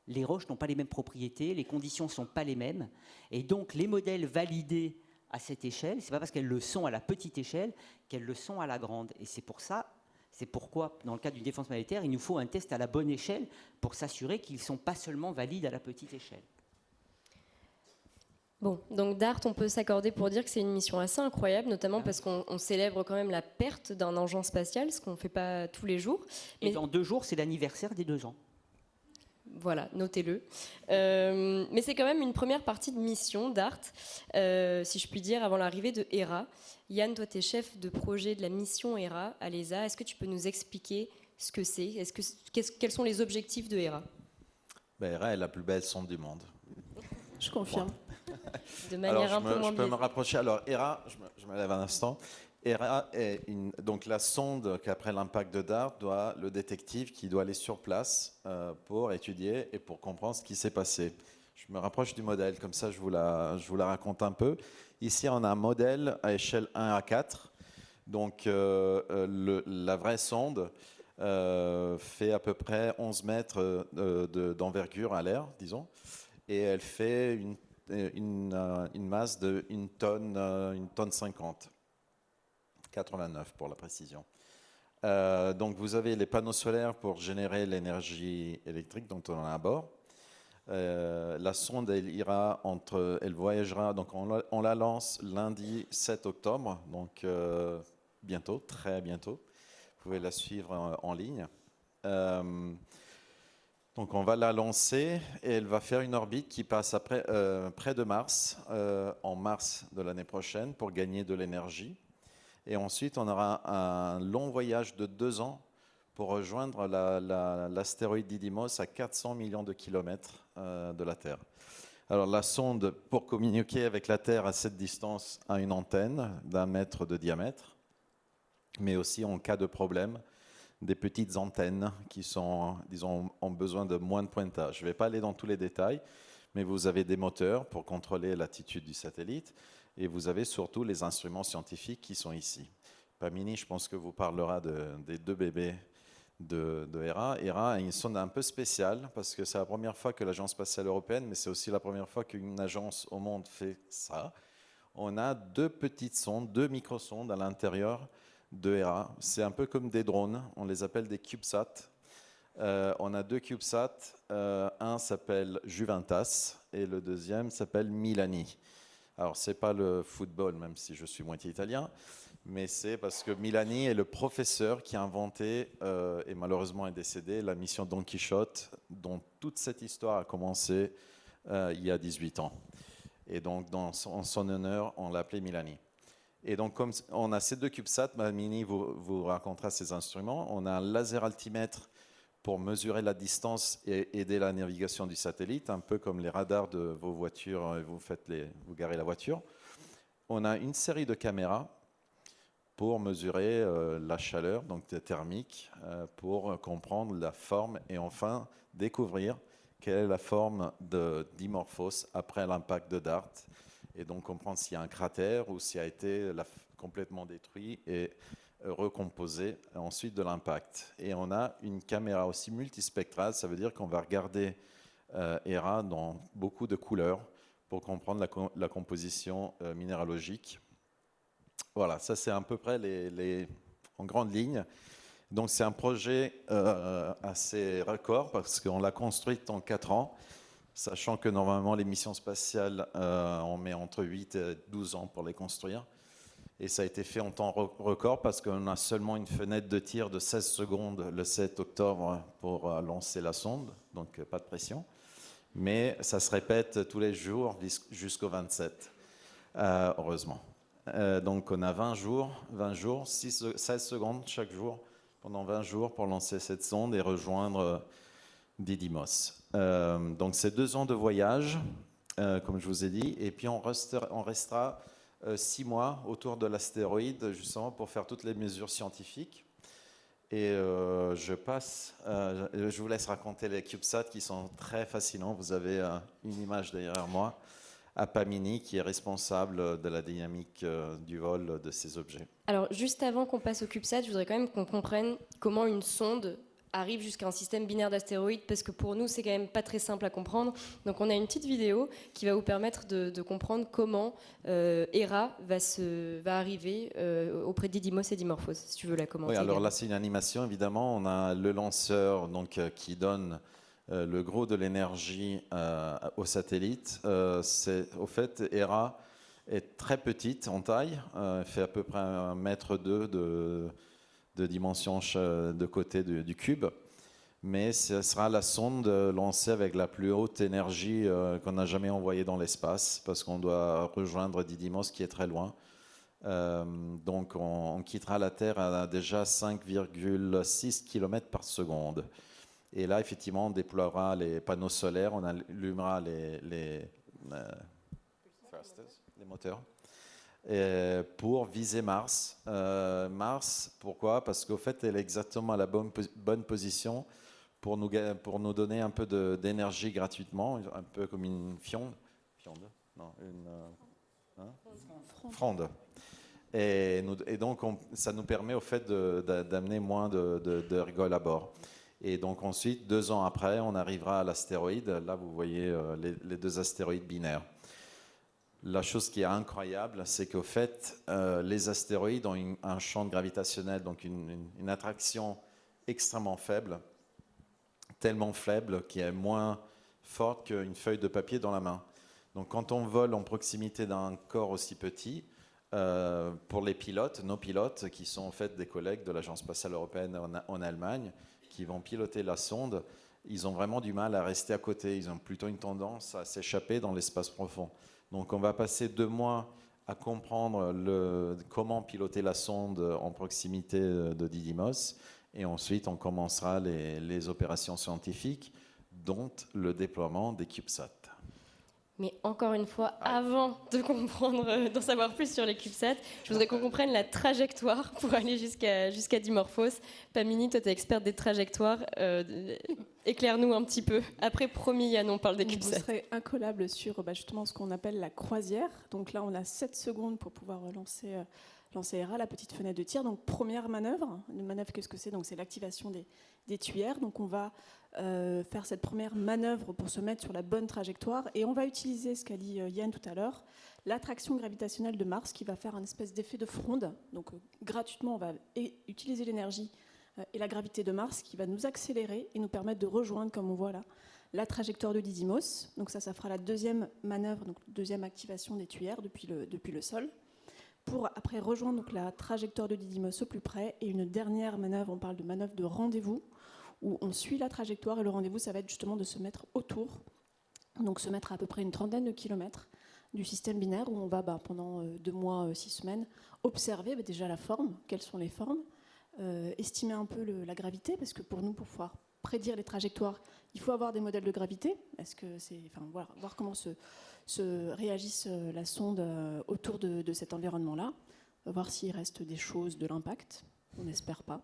D: Les roches n'ont pas les mêmes propriétés, les conditions ne sont pas les mêmes, et donc les modèles validés à cette échelle, ce n'est pas parce qu'elles le sont à la petite échelle qu'elles le sont à la grande. Et c'est pourquoi, dans le cadre d'une défense planétaire, il nous faut un test à la bonne échelle pour s'assurer qu'ils ne sont pas seulement valides à la petite échelle.
A: Bon, donc DART, on peut s'accorder pour dire que c'est une mission assez incroyable, notamment parce qu'on célèbre quand même la perte d'un engin spatial, ce qu'on ne fait pas tous les jours.
D: Et dans 2 jours, c'est l'anniversaire des 2 ans.
A: Voilà, notez-le. Mais c'est quand même une première partie de mission DART, si je puis dire, avant l'arrivée de Hera. Yann, toi, tu es chef de projet de la mission Hera à l'ESA. Est-ce que tu peux nous expliquer ce que c'est? Quels sont les objectifs de Hera?
B: Hera est la plus belle sonde du monde.
C: Je confirme.
A: De manière
B: Alors,
A: un peu moins
B: je peux me
A: biaisée.
B: rapprocher. Alors, Hera, je me lève un instant. Hera est donc la sonde qu'après l'impact de DART, le détective qui doit aller sur place pour étudier et pour comprendre ce qui s'est passé. Je me rapproche du modèle, comme ça je vous la raconte un peu. Ici, on a un modèle à échelle 1 à 4. Donc, la vraie sonde fait à peu près 11 mètres d'envergure à l'air, disons, et elle fait une masse de 1 tonne 50. 89 pour la précision. Donc vous avez les panneaux solaires pour générer l'énergie électrique dont on a à bord. La sonde, elle voyagera, donc on la lance lundi 7 octobre, donc bientôt, très bientôt. Vous pouvez la suivre en ligne. Donc on va la lancer et elle va faire une orbite qui passe près de Mars, en mars de l'année prochaine, pour gagner de l'énergie. Et ensuite, on aura un long voyage de 2 ans pour rejoindre l'astéroïde Didymos à 400 millions de kilomètres de la Terre. Alors la sonde, pour communiquer avec la Terre à cette distance, a une antenne d'1 mètre de diamètre, mais aussi en cas de problème, des petites antennes qui sont, disons, ont besoin de moins de pointage. Je ne vais pas aller dans tous les détails, mais vous avez des moteurs pour contrôler l'attitude du satellite. Et vous avez surtout les instruments scientifiques qui sont ici. Pamini, je pense que vous parlera des 2 bébés de Hera. Hera a une sonde un peu spéciale parce que c'est la première fois que l'Agence spatiale européenne, mais c'est aussi la première fois qu'une agence au monde fait ça. On a 2 petites sondes, 2 microsondes à l'intérieur de Hera. C'est un peu comme des drones, on les appelle des CubeSats. On a 2 CubeSats, un s'appelle Juventas et le deuxième s'appelle Milani. Alors, ce n'est pas le football, même si je suis moitié italien, mais c'est parce que Milani est le professeur qui a inventé, et malheureusement est décédé, la mission Don Quichotte, dont toute cette histoire a commencé il y a 18 ans. Et donc, en son honneur, on l'appelait Milani. Et donc, comme on a ces 2 CubeSats, Mini vous racontera ces instruments. On a un laser altimètre pour mesurer la distance et aider la navigation du satellite, un peu comme les radars de vos voitures, vous garez la voiture. On a une série de caméras pour mesurer la chaleur, donc thermique, pour comprendre la forme et enfin découvrir quelle est la forme de Dimorphos après l'impact de DART, et donc comprendre s'il y a un cratère ou s'il a été complètement détruit et recomposé ensuite de l'impact. Et on a une caméra aussi multispectrale, ça veut dire qu'on va regarder Hera dans beaucoup de couleurs pour comprendre la composition minéralogique. Voilà, ça c'est à peu près en grande ligne. Donc c'est un projet assez record parce qu'on l'a construite en 4 ans, sachant que normalement les missions spatiales, on met entre 8 et 12 ans pour les construire. Et ça a été fait en temps record parce qu'on a seulement une fenêtre de tir de 16 secondes le 7 octobre pour lancer la sonde, donc pas de pression. Mais ça se répète tous les jours jusqu'au 27, heureusement. Donc on a 20 jours, 16 secondes chaque jour, pendant 20 jours pour lancer cette sonde et rejoindre Didymos. Donc c'est 2 ans de voyage, comme je vous ai dit, et puis on restera 6 mois autour de l'astéroïde, justement pour faire toutes les mesures scientifiques. Et je vous laisse raconter les CubeSats qui sont très fascinants. Vous avez une image derrière moi, à Pamini, qui est responsable de la dynamique du vol de ces objets.
A: Alors, juste avant qu'on passe au CubeSat, je voudrais quand même qu'on comprenne comment une sonde arrive jusqu'à un système binaire d'astéroïdes, parce que pour nous, c'est quand même pas très simple à comprendre. Donc, on a une petite vidéo qui va vous permettre de comprendre comment Hera va arriver auprès de Didymos et Dimorphos, si tu veux la commenter.
B: Oui, alors là, c'est une animation, évidemment. On a le lanceur qui donne le gros de l'énergie au satellite. Au fait, Hera est très petite en taille, fait à peu près 1,2 mètre de dimension de côté du cube. Mais ce sera la sonde lancée avec la plus haute énergie qu'on n'a jamais envoyée dans l'espace, parce qu'on doit rejoindre Didymos qui est très loin. Donc on quittera la Terre à déjà 5,6 km par seconde. Et là, effectivement, on déploiera les panneaux solaires, on allumera les moteurs pour viser Mars. Mars, pourquoi? Parce qu'au fait, elle est exactement à la bonne position pour nous donner un peu d'énergie gratuitement, un peu comme une fronde. Et donc, ça nous permet au fait d'amener moins de rigole à bord. Et donc ensuite, 2 ans après, on arrivera à l'astéroïde. Là, vous voyez les 2 astéroïdes binaires. La chose qui est incroyable, c'est qu'au fait, les astéroïdes ont un champ gravitationnel, donc une attraction extrêmement faible, tellement faible qui est moins forte qu'une feuille de papier dans la main. Donc quand on vole en proximité d'un corps aussi petit, pour les pilotes, nos pilotes, qui sont en fait des collègues de l'Agence spatiale européenne en Allemagne, qui vont piloter la sonde, ils ont vraiment du mal à rester à côté. Ils ont plutôt une tendance à s'échapper dans l'espace profond. Donc on va passer 2 mois à comprendre comment piloter la sonde en proximité de Didymos. Et ensuite, on commencera les opérations scientifiques, dont le déploiement des CubeSats.
A: Mais encore une fois, avant de comprendre, d'en savoir plus sur les CubeSats, je voudrais qu'on comprenne la trajectoire pour aller jusqu'à Dimorphos. Pamini, toi, tu es experte des trajectoires. Éclaire-nous un petit peu. Après, promis, Yann, on parle des CubeSats.
C: Vous serez incollable sur justement ce qu'on appelle la croisière. Donc là, on a 7 secondes pour pouvoir lancer Hera, la petite fenêtre de tir. Donc première manœuvre. Une manœuvre, qu'est-ce que c'est? Donc c'est l'activation des tuyères. Donc on va faire cette première manœuvre pour se mettre sur la bonne trajectoire. Et on va utiliser ce qu'a dit Yann tout à l'heure, l'attraction gravitationnelle de Mars qui va faire un espèce d'effet de fronde. Donc gratuitement, on va utiliser l'énergie et la gravité de Mars qui va nous accélérer et nous permettre de rejoindre, comme on voit là, la trajectoire de Didymos. Donc ça fera la deuxième manœuvre, donc deuxième activation des tuyères depuis le sol, pour après rejoindre donc la trajectoire de Didymos au plus près. Et une dernière manœuvre, on parle de manœuvre de rendez-vous, où on suit la trajectoire, et le rendez-vous, ça va être justement de se mettre autour, donc se mettre à peu près une trentaine de kilomètres du système binaire, où on va pendant 2 mois, 6 semaines, observer déjà la forme, quelles sont les formes, estimer un peu la gravité, parce que pour pouvoir prédire les trajectoires, il faut avoir des modèles de gravité. Voir comment se réagisse la sonde autour de cet environnement-là, voir s'il reste des choses de l'impact, on n'espère pas,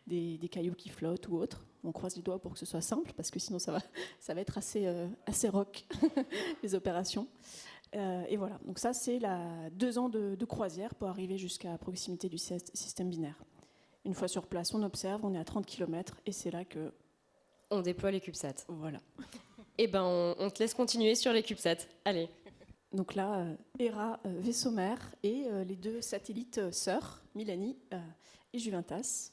C: des cailloux qui flottent ou autres. On croise les doigts pour que ce soit simple, parce que sinon ça va être assez rock, les opérations. Et voilà, donc ça c'est 2 ans de croisière pour arriver jusqu'à proximité du système binaire. Une fois sur place, on observe, on est à 30 km, et c'est là que...
A: on déploie les CubeSats.
C: Voilà.
A: Eh ben, on te laisse continuer sur les CubeSats. Allez.
C: Donc là, Hera, vaisseau mère, et les 2 satellites sœurs, Milani et Juventas.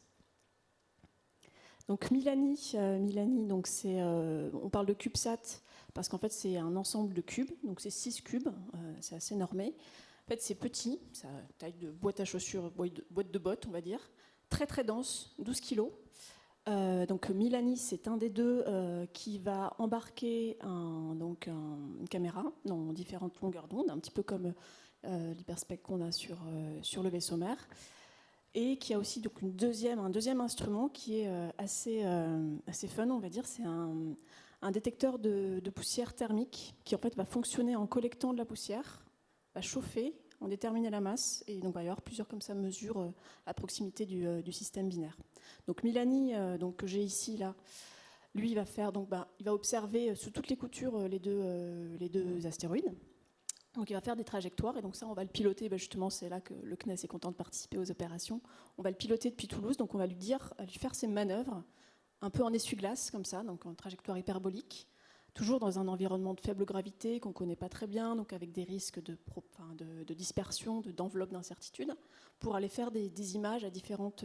C: Donc Milani, donc on parle de CubeSat parce qu'en fait c'est un ensemble de cubes, donc c'est 6 cubes, c'est assez normé. En fait c'est petit, ça a taille de boîte à chaussures, boîte de bottes on va dire, très très dense, 12 kilos. Donc Milani, c'est un des 2 qui va embarquer une caméra dans différentes longueurs d'onde, un petit peu comme l'hyperspec qu'on a sur le vaisseau mère, et qui a aussi donc un deuxième instrument qui est assez fun, on va dire. C'est un détecteur de poussière thermique qui en fait va fonctionner en collectant de la poussière, va chauffer, en déterminer la masse, et donc il va y avoir plusieurs comme ça mesures à proximité du système binaire. Donc Milani, que j'ai ici là, lui il va observer sous toutes les coutures les deux astéroïdes. Donc il va faire des trajectoires, et donc ça on va le piloter, justement c'est là que le CNES est content de participer aux opérations. On va le piloter depuis Toulouse, donc on va lui faire ses manœuvres un peu en essuie-glace comme ça, donc en trajectoire hyperbolique, toujours dans un environnement de faible gravité qu'on ne connaît pas très bien, donc avec des risques de dispersion, d'enveloppe d'incertitude, pour aller faire des images à différentes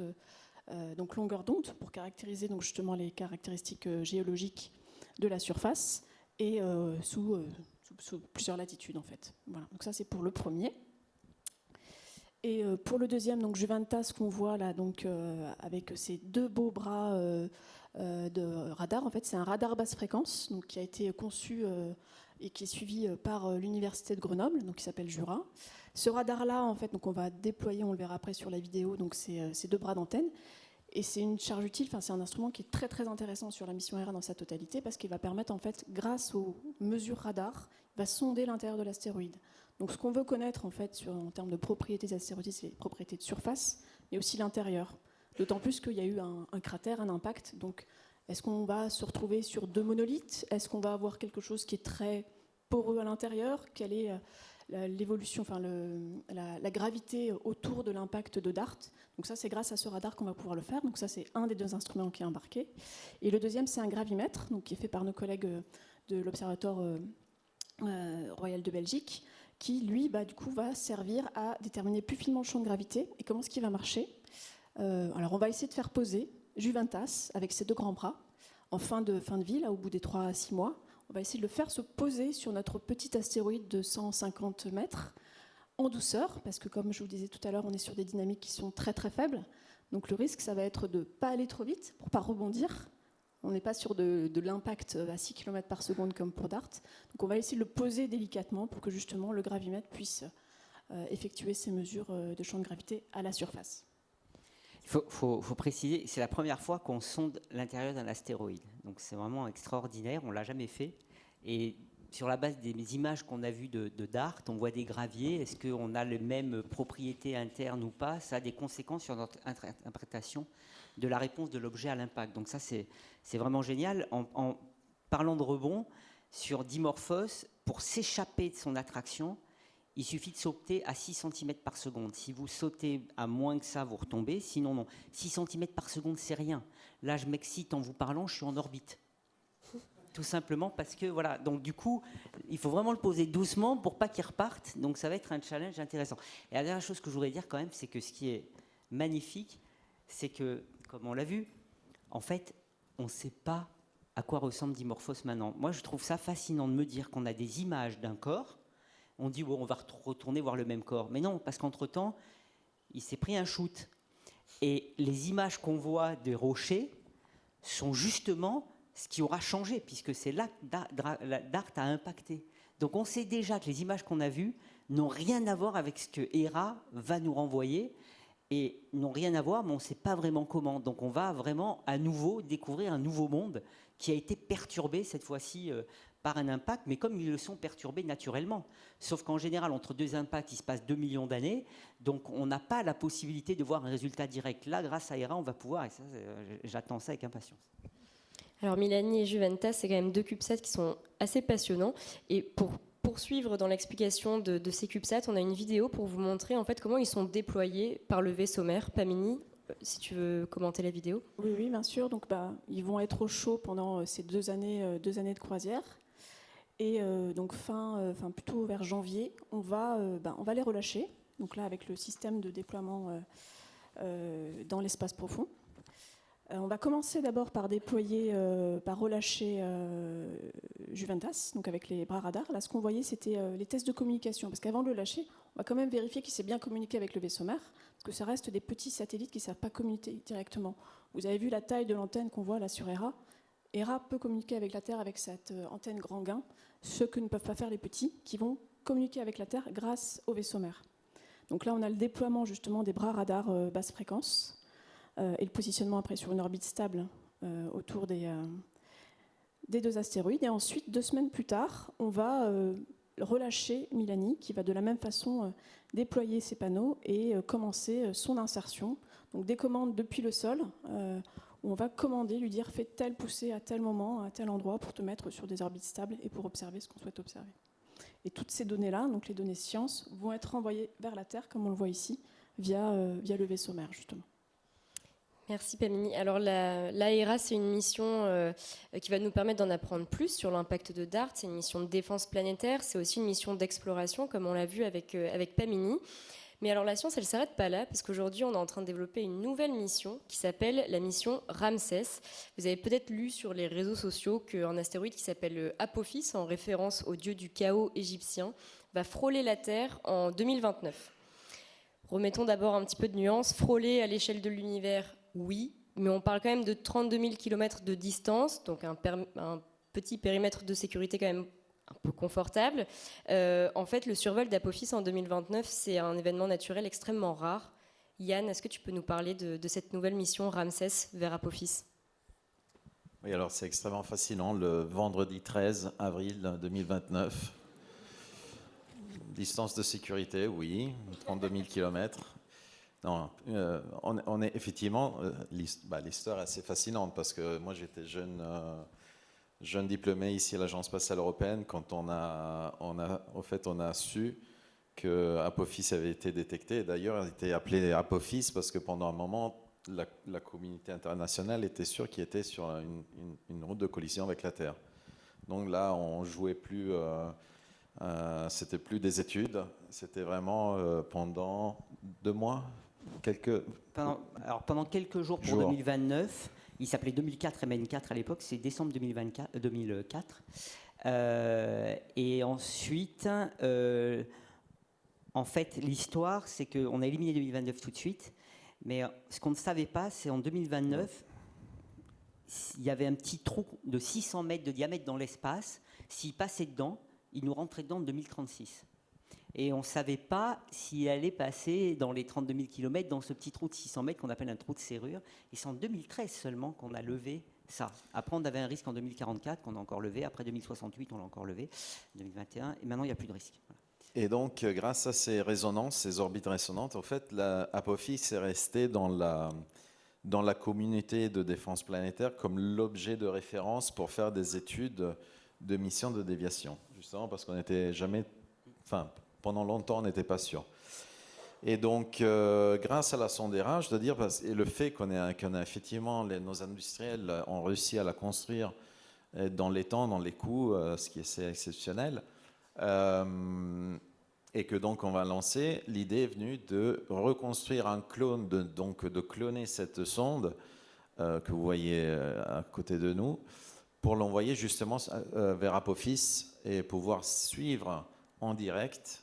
C: longueurs d'onde, pour caractériser donc justement les caractéristiques géologiques de la surface et sous plusieurs latitudes en fait. Voilà. Donc ça c'est pour le premier. Et pour le deuxième, donc Juventas qu'on voit là, donc avec ces deux beaux bras de radar. En fait, c'est un radar basse fréquence, donc qui a été conçu et qui est suivi par l'université de Grenoble, donc qui s'appelle Jura. Ce radar-là, en fait, donc on va déployer, on le verra après sur la vidéo, donc ces deux bras d'antenne. Et c'est une charge utile, enfin c'est un instrument qui est très très intéressant sur la mission Hera dans sa totalité parce qu'il va permettre en fait, grâce aux mesures radar, il va sonder l'intérieur de l'astéroïde. Donc ce qu'on veut connaître en fait en termes de propriétés des astéroïdes, c'est les propriétés de surface, mais aussi l'intérieur. D'autant plus qu'il y a eu un cratère, un impact. Donc est-ce qu'on va se retrouver sur deux monolithes? Est-ce qu'on va avoir quelque chose qui est très poreux à l'intérieur? Quelle est l'évolution, enfin la gravité autour de l'impact de DART? Donc ça, c'est grâce à ce radar qu'on va pouvoir le faire. Donc ça, c'est un des deux instruments qui est embarqué. Et le deuxième, c'est un gravimètre, donc qui est fait par nos collègues de l'Observatoire royal de Belgique, qui, lui, du coup, va servir à déterminer plus finement le champ de gravité. Et comment est-ce qu'il va marcher? Alors, on va essayer de faire poser Juventas avec ses deux grands bras en fin de vie, là, au bout des 3 à 6 mois. On va essayer de le faire se poser sur notre petit astéroïde de 150 mètres en douceur, parce que comme je vous disais tout à l'heure, on est sur des dynamiques qui sont très très faibles. Donc le risque, ça va être de ne pas aller trop vite pour ne pas rebondir. On n'est pas sur de l'impact à 6 km par seconde comme pour DART. Donc on va essayer de le poser délicatement pour que justement le gravimètre puisse effectuer ces mesures de champ de gravité à la surface.
D: Il faut préciser, c'est la première fois qu'on sonde l'intérieur d'un astéroïde. Donc c'est vraiment extraordinaire, on ne l'a jamais fait. Et sur la base des images qu'on a vues de DART, on voit des graviers. Est-ce qu'on a les mêmes propriétés internes ou pas? Ça a des conséquences sur notre interprétation de la réponse de l'objet à l'impact. Donc ça, c'est vraiment génial. En parlant de rebond, sur Dimorphos, pour s'échapper de son attraction, il suffit de sauter à 6 cm par seconde. Si vous sautez à moins que ça, vous retombez. Sinon, non. 6 cm par seconde, c'est rien. Là, je m'excite en vous parlant, je suis en orbite. Tout simplement parce que, voilà. Donc, du coup, il faut vraiment le poser doucement pour pas qu'il reparte. Donc, ça va être un challenge intéressant. Et la dernière chose que je voudrais dire quand même, c'est que ce qui est magnifique, c'est que, comme on l'a vu, en fait, on ne sait pas à quoi ressemble Dimorphos maintenant. Moi, je trouve ça fascinant de me dire qu'on a des images d'un corps. On dit, bon, on va retourner voir le même corps. Mais non, parce qu'entre-temps, il s'est pris un shoot. Et les images qu'on voit des rochers sont justement ce qui aura changé, puisque c'est là que DART a impacté. Donc on sait déjà que les images qu'on a vues n'ont rien à voir avec ce que Hera va nous renvoyer, et n'ont rien à voir, mais on ne sait pas vraiment comment. Donc on va vraiment à nouveau découvrir un nouveau monde qui a été perturbé cette fois-ci par un impact, mais comme ils le sont perturbés naturellement. Sauf qu'en général, entre deux impacts, il se passe 2 millions d'années, donc on n'a pas la possibilité de voir un résultat direct. Là, grâce à Hera, on va pouvoir, et ça, j'attends ça avec impatience.
A: Alors Milani et Juventas, c'est quand même deux CubeSats qui sont assez passionnants. Et pour poursuivre dans l'explication de ces CubeSats, on a une vidéo pour vous montrer en fait comment ils sont déployés par le vaisseau mère. Pamini, si tu veux commenter la vidéo.
C: Oui, bien sûr. Donc, ils vont être au chaud pendant ces 2 années de croisière. Et donc plutôt vers janvier, on va les relâcher. Donc là, avec le système de déploiement dans l'espace profond. On va commencer d'abord par déployer, par relâcher Juventas, donc avec les bras radars. Là, ce qu'on voyait, c'était les tests de communication. Parce qu'avant de le lâcher, on va quand même vérifier qu'il s'est bien communiqué avec le vaisseau mère, parce que ça reste des petits satellites qui ne savent pas communiquer directement. Vous avez vu la taille de l'antenne qu'on voit là sur Hera. Hera peut communiquer avec la Terre avec cette antenne grand gain, ce que ne peuvent pas faire les petits, qui vont communiquer avec la Terre grâce au vaisseau mère. Donc là, on a le déploiement justement des bras radars basse fréquence, et le positionnement après sur une orbite stable autour des 2 astéroïdes. Et ensuite, 2 semaines plus tard, on va relâcher Milani, qui va de la même façon déployer ses panneaux et commencer son insertion. Donc des commandes depuis le sol, où on va commander, lui dire fais telle poussée à tel moment, à tel endroit, pour te mettre sur des orbites stables et pour observer ce qu'on souhaite observer. Et toutes ces données-là, donc les données sciences, vont être envoyées vers la Terre, comme on le voit ici, via le vaisseau mère, justement.
A: Merci Pamini. Alors la Hera, c'est une mission qui va nous permettre d'en apprendre plus sur l'impact de DART. C'est une mission de défense planétaire, c'est aussi une mission d'exploration, comme on l'a vu avec Pamini. Mais alors la science, elle ne s'arrête pas là, parce qu'aujourd'hui, on est en train de développer une nouvelle mission qui s'appelle la mission Ramsès. Vous avez peut-être lu sur les réseaux sociaux qu'un astéroïde qui s'appelle Apophis, en référence au dieu du chaos égyptien, va frôler la Terre en 2029. Remettons d'abord un petit peu de nuance. Frôler à l'échelle de l'univers, oui, mais on parle quand même de 32 000 km de distance, donc un petit périmètre de sécurité quand même un peu confortable. En fait, le survol d'Apophis en 2029, c'est un événement naturel extrêmement rare. Yann, est-ce que tu peux nous parler de cette nouvelle mission Ramsès vers Apophis?
B: Oui, alors c'est extrêmement fascinant. Le vendredi 13 avril 2029, distance de sécurité, oui, 32 000 km. Non, on est effectivement, l'histoire est assez fascinante parce que moi j'étais jeune diplômé ici à l'Agence spatiale européenne quand on a su que Apophis avait été détecté. D'ailleurs, il était appelé Apophis parce que pendant un moment, la communauté internationale était sûre qu'il était sur une route de collision avec la Terre. Donc là, on jouait plus, c'était plus des études, c'était vraiment pendant 2 mois,
D: pendant quelques jours pour 2029. Il s'appelait 2004 MN4 à l'époque, c'est décembre 2004. Et ensuite, en fait, l'histoire, c'est qu'on a éliminé 2029 tout de suite. Mais ce qu'on ne savait pas, c'est en 2029, il y avait un petit trou de 600 mètres de diamètre dans l'espace. S'il passait dedans, il nous rentrait dedans en 2036. Et on ne savait pas s'il allait passer dans les 32 000 km dans ce petit trou de 600 mètres qu'on appelle un trou de serrure. Et c'est en 2013 seulement qu'on a levé ça. Après, on avait un risque en 2044 qu'on a encore levé. Après 2068, on l'a encore levé. 2021, et maintenant, il n'y a plus de risque. Voilà.
B: Et donc, grâce à ces résonances, ces orbites résonantes, en fait, Apophis est resté dans la communauté de défense planétaire comme l'objet de référence pour faire des études de missions de déviation. Justement parce qu'on n'était jamais... pendant longtemps, on n'était pas sûr. Et donc, grâce à la sonde je dois dire, et le fait qu'on a effectivement, nos industriels ont réussi à la construire dans les temps, dans les coûts, ce qui est assez exceptionnel, et que donc on va lancer, l'idée est venue de reconstruire un clone, de cloner cette sonde que vous voyez à côté de nous, pour l'envoyer justement vers Apophis et pouvoir suivre en direct,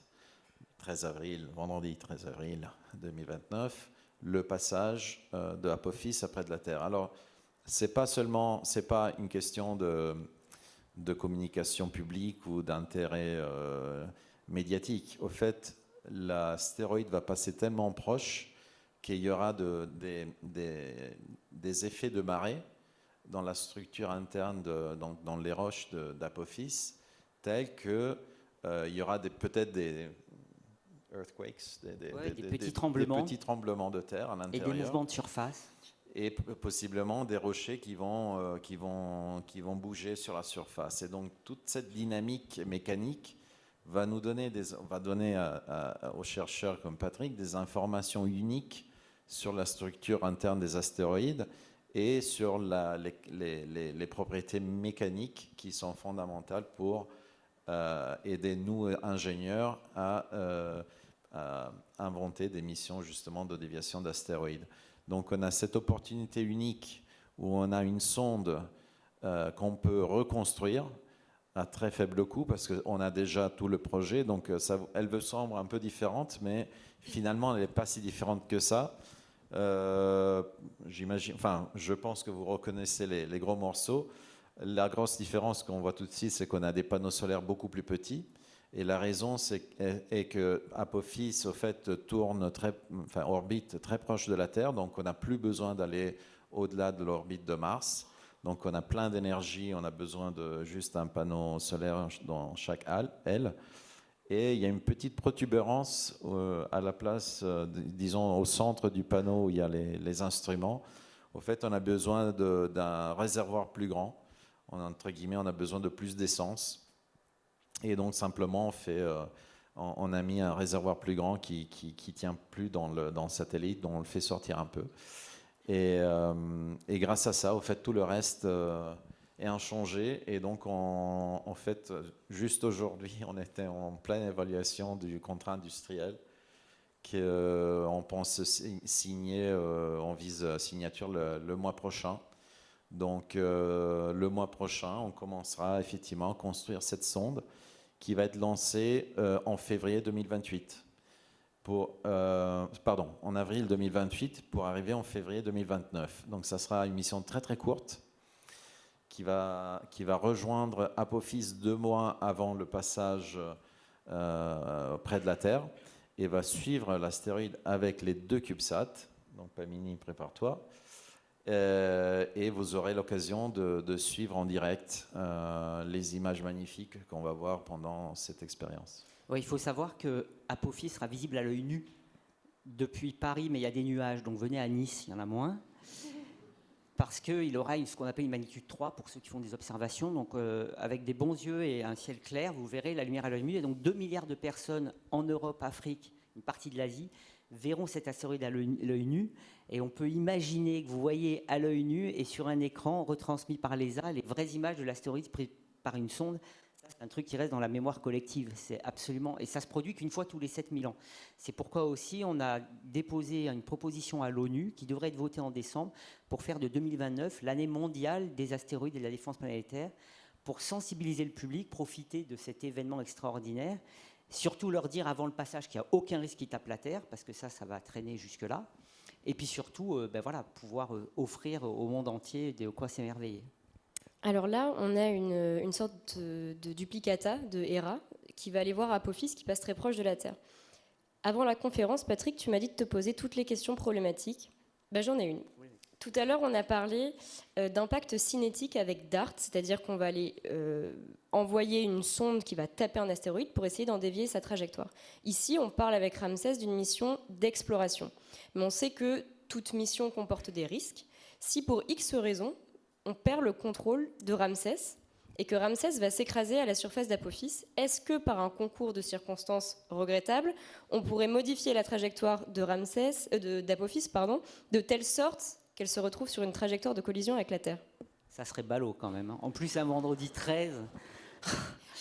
B: vendredi 13 avril 2029, le passage de Apophis près de la Terre. Alors, c'est pas une question de communication publique ou d'intérêt médiatique. Au fait, l'astéroïde va passer tellement proche qu'il y aura des effets de marée dans la structure interne, dans les roches d'Apophis, tels que il y aura peut-être des earthquakes,
D: des petits tremblements
B: de terre à l'intérieur.
D: Et des mouvements de surface.
B: Et possiblement des rochers qui vont bouger sur la surface. Et donc toute cette dynamique mécanique va donner aux chercheurs comme Patrick des informations uniques sur la structure interne des astéroïdes et sur les propriétés mécaniques qui sont fondamentales pour aider nous, ingénieurs, à inventer des missions justement de déviation d'astéroïdes. Donc on a cette opportunité unique où on a une sonde qu'on peut reconstruire à très faible coût parce qu'on a déjà tout le projet. Donc elle me semble un peu différente, mais finalement elle n'est pas si différente que ça. Je pense que vous reconnaissez les gros morceaux. La grosse différence qu'on voit tout de suite, c'est qu'on a des panneaux solaires beaucoup plus petits. Et la raison est que Apophis, au fait, orbite très proche de la Terre, donc on n'a plus besoin d'aller au-delà de l'orbite de Mars. Donc on a plein d'énergie, on a besoin de juste un panneau solaire dans chaque aile. Et il y a une petite protubérance à la place, disons, au centre du panneau où il y a les instruments. Au fait, on a besoin d'un réservoir plus grand. Entre guillemets, on a besoin de plus d'essence. Et donc, simplement, on a mis un réservoir plus grand qui tient plus dans le satellite, dont on le fait sortir un peu. Et grâce à ça, au fait, tout le reste est inchangé. Et donc, en fait, juste aujourd'hui, on était en pleine évaluation du contrat industriel qu'on pense signer, on vise signature le mois prochain. Donc le mois prochain, on commencera effectivement à construire cette sonde qui va être lancée en février 2028. En avril 2028 pour arriver en février 2029. Donc ça sera une mission très très courte qui va rejoindre Apophis 2 mois avant le passage près de la Terre et va suivre l'astéroïde avec les 2 CubeSats. Donc Pamini, prépare-toi. Et vous aurez l'occasion de suivre en direct les images magnifiques qu'on va voir pendant cette expérience.
D: Ouais, il faut savoir que Apophis sera visible à l'œil nu depuis Paris, mais il y a des nuages, donc venez à Nice, il y en a moins, parce qu'il aura ce qu'on appelle une magnitude 3 pour ceux qui font des observations, donc avec des bons yeux et un ciel clair, vous verrez la lumière à l'œil nu, et donc 2 milliards de personnes en Europe, Afrique, une partie de l'Asie, verront cet astéroïde à l'œil nu, et on peut imaginer que vous voyez à l'œil nu et sur un écran retransmis par l'ESA les vraies images de l'astéroïde prises par une sonde. C'est un truc qui reste dans la mémoire collective. C'est absolument, et ça se produit qu'une fois tous les 7000 ans. C'est pourquoi aussi on a déposé une proposition à l'ONU qui devrait être votée en décembre pour faire de 2029 l'année mondiale des astéroïdes et de la défense planétaire, pour sensibiliser le public, profiter de cet événement extraordinaire, surtout leur dire avant le passage qu'il n'y a aucun risque qui tape la Terre, parce que ça va traîner jusque-là, et puis surtout pouvoir offrir au monde entier de quoi s'émerveiller.
A: Alors là, on a une sorte de duplicata de Hera qui va aller voir Apophis qui passe très proche de la Terre. Avant la conférence, Patrick, tu m'as dit de te poser toutes les questions problématiques. J'en ai une. Oui. Tout à l'heure, on a parlé d'impact cinétique avec DART, c'est-à-dire qu'on va aller envoyer une sonde qui va taper un astéroïde pour essayer d'en dévier sa trajectoire. Ici, on parle avec Ramsès d'une mission d'exploration. Mais on sait que toute mission comporte des risques. Si pour X raisons, on perd le contrôle de Ramsès et que Ramsès va s'écraser à la surface d'Apophis, est-ce que par un concours de circonstances regrettables, on pourrait modifier la trajectoire d'Apophis de telle sorte qu'elle se retrouve sur une trajectoire de collision avec la Terre?
D: Ça serait ballot quand même. Hein. En plus, un vendredi 13...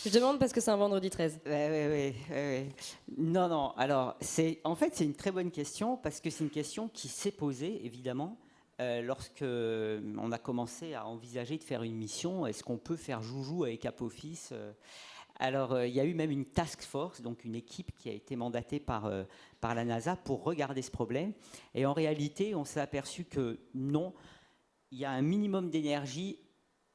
A: Je demande parce que c'est un vendredi 13.
D: Oui. Non. Alors, c'est une très bonne question parce que c'est une question qui s'est posée, évidemment. Lorsque on a commencé à envisager de faire une mission, est-ce qu'on peut faire joujou avec Apophis? Alors, il y a eu même une task force, donc une équipe qui a été mandatée par la NASA pour regarder ce problème. Et en réalité, on s'est aperçu que non, il y a un minimum d'énergie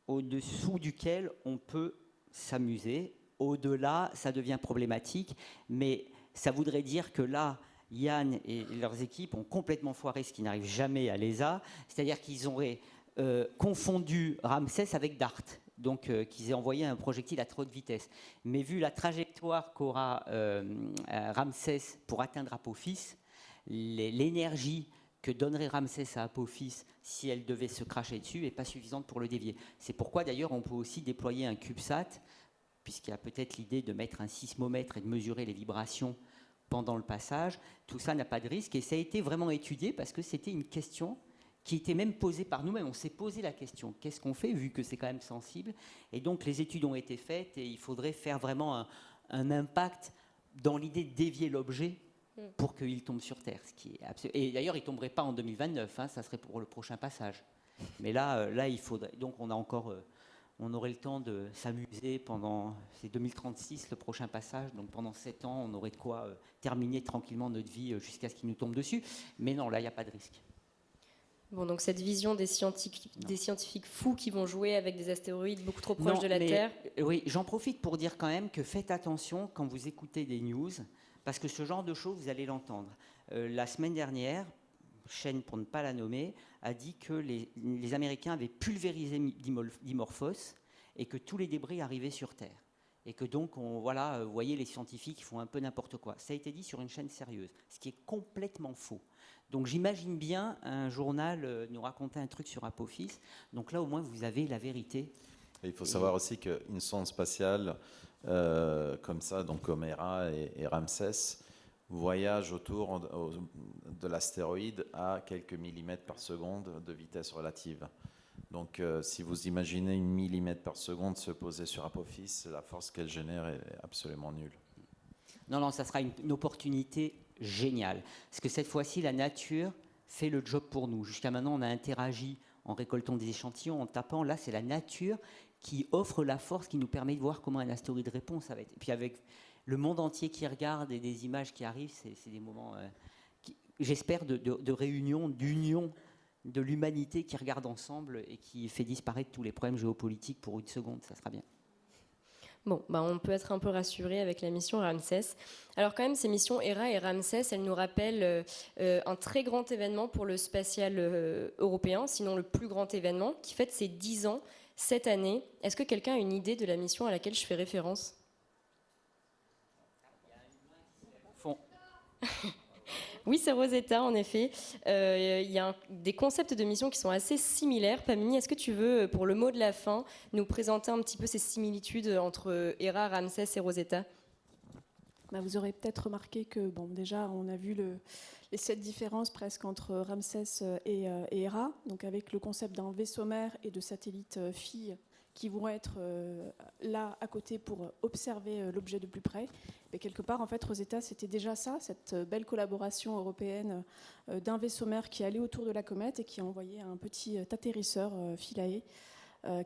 D: au-dessous duquel on peut s'amuser. Au-delà, ça devient problématique, mais ça voudrait dire que là, Yann et leurs équipes ont complètement foiré ce qui n'arrive jamais à l'ESA, c'est-à-dire qu'ils auraient confondu Ramsès avec DART, donc qu'ils aient envoyé un projectile à trop de vitesse. Mais vu la trajectoire qu'aura Ramsès pour atteindre Apophis, l'énergie que donnerait Ramsès à Apophis si elle devait se cracher dessus n'est pas suffisante pour le dévier. C'est pourquoi d'ailleurs on peut aussi déployer un CubeSat, puisqu'il y a peut-être l'idée de mettre un sismomètre et de mesurer les vibrations pendant le passage. Tout ça n'a pas de risque et ça a été vraiment étudié parce que c'était une question qui était même posée par nous-mêmes. On s'est posé la question, qu'est-ce qu'on fait vu que c'est quand même sensible? Et donc les études ont été faites et il faudrait faire vraiment un impact dans l'idée de dévier l'objet pour qu'il tombe sur Terre. Ce qui est et d'ailleurs, il ne tomberait pas en 2029, hein, ça serait pour le prochain passage. Mais là il faudrait... Donc on aurait le temps de s'amuser pendant... C'est 2036 le prochain passage, donc pendant 7 ans, on aurait de quoi terminer tranquillement notre vie jusqu'à ce qu'il nous tombe dessus. Mais non, là, il n'y a pas de risque.
A: Bon, donc cette vision des scientifiques fous qui vont jouer avec des astéroïdes beaucoup trop proches de la Terre.
D: Oui, j'en profite pour dire quand même que faites attention quand vous écoutez des news, parce que ce genre de choses, vous allez l'entendre. La semaine dernière, chaîne pour ne pas la nommer, a dit que les Américains avaient pulvérisé Dimorphos et que tous les débris arrivaient sur Terre. Et que donc, vous voyez, les scientifiques font un peu n'importe quoi. Ça a été dit sur une chaîne sérieuse, ce qui est complètement faux. Donc j'imagine bien un journal nous raconter un truc sur Apophis. Donc là, au moins, vous avez la vérité.
B: Et il faut savoir aussi qu'une sonde spatiale comme ça, donc comme Hera et Ramsès, voyage autour de l'astéroïde à quelques millimètres par seconde de vitesse relative. Donc si vous imaginez une millimètre par seconde se poser sur Apophis, la force qu'elle génère est absolument nulle.
D: Non, ça sera une opportunité génial. Parce que cette fois-ci, la nature fait le job pour nous. Jusqu'à maintenant, on a interagi en récoltant des échantillons, en tapant. Là, c'est la nature qui offre la force, qui nous permet de voir comment un astéroïde répond. Ça va être... Et puis avec le monde entier qui regarde et des images qui arrivent, c'est des moments, j'espère, de réunion, d'union de l'humanité qui regarde ensemble et qui fait disparaître tous les problèmes géopolitiques pour une seconde. Ça sera bien.
A: Bon, on peut être un peu rassuré avec la mission Ramsès. Alors quand même, ces missions Hera et Ramsès, elles nous rappellent un très grand événement pour le spatial européen, sinon le plus grand événement, qui fête ses 10 ans cette année. Est-ce que quelqu'un a une idée de la mission à laquelle je fais référence ? Oui, c'est Rosetta, en effet. Il y a des concepts de mission qui sont assez similaires. Pamini, est-ce que tu veux, pour le mot de la fin, nous présenter un petit peu ces similitudes entre Hera, Ramsès et Rosetta ?
C: Vous aurez peut-être remarqué que, déjà, on a vu les 7 différences presque entre Ramsès et Hera, donc avec le concept d'un vaisseau mère et de satellites filles qui vont être là à côté pour observer l'objet de plus près. Mais quelque part, en fait, Rosetta, c'était déjà ça, cette belle collaboration européenne d'un vaisseau mère qui allait autour de la comète et qui a envoyé un petit atterrisseur Philae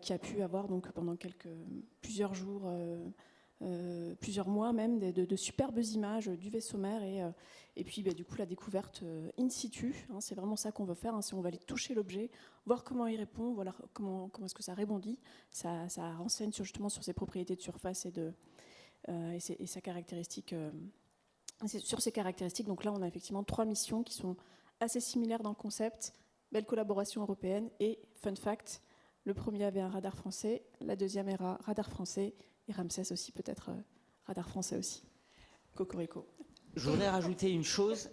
C: qui a pu avoir donc pendant plusieurs jours, plusieurs mois même, de superbes images du vaisseau mère et puis du coup la découverte in situ. C'est vraiment ça qu'on veut faire. On va aller toucher l'objet, voir comment il répond, voilà comment est-ce que ça rebondit. Ça renseigne justement sur ses propriétés de surface et sa caractéristique. Sur ces caractéristiques, donc là on a effectivement 3 missions qui sont assez similaires dans le concept. Belle collaboration européenne et fun fact, le premier avait un radar français, la deuxième era radar français. Et Ramsès aussi, peut-être radar français aussi. Cocorico.
D: Je voudrais rajouter une chose,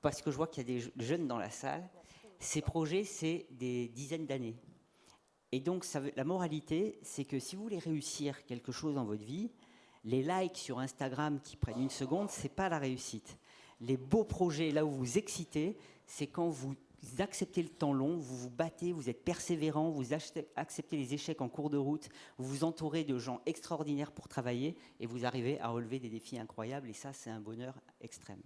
D: parce que je vois qu'il y a des jeunes dans la salle. Ces projets, c'est des dizaines d'années. Et donc, la moralité, c'est que si vous voulez réussir quelque chose dans votre vie, les likes sur Instagram qui prennent 1 seconde, ce n'est pas la réussite. Les beaux projets, là où vous vous excitez, c'est quand vous acceptez le temps long, vous vous battez, vous êtes persévérant, vous acceptez les échecs en cours de route, vous vous entourez de gens extraordinaires pour travailler et vous arrivez à relever des défis incroyables et ça, c'est un bonheur extrême.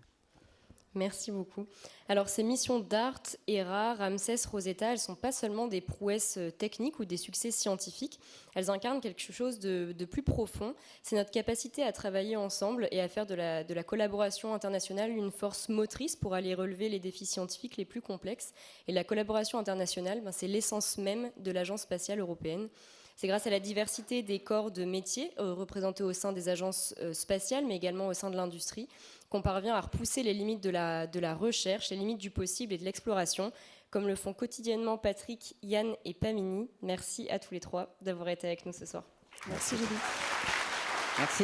A: Merci beaucoup. Alors, ces missions DART, Hera, Ramsès, Rosetta, elles ne sont pas seulement des prouesses techniques ou des succès scientifiques, elles incarnent quelque chose de plus profond. C'est notre capacité à travailler ensemble et à faire de la collaboration internationale une force motrice pour aller relever les défis scientifiques les plus complexes. Et la collaboration internationale, c'est l'essence même de l'Agence spatiale européenne. C'est grâce à la diversité des corps de métiers représentés au sein des agences spatiales, mais également au sein de l'industrie, qu'on parvient à repousser les limites de la recherche, les limites du possible et de l'exploration, comme le font quotidiennement Patrick, Yann et Pamini. Merci à tous les 3 d'avoir été avec nous ce soir.
C: Merci Julie.
D: Merci.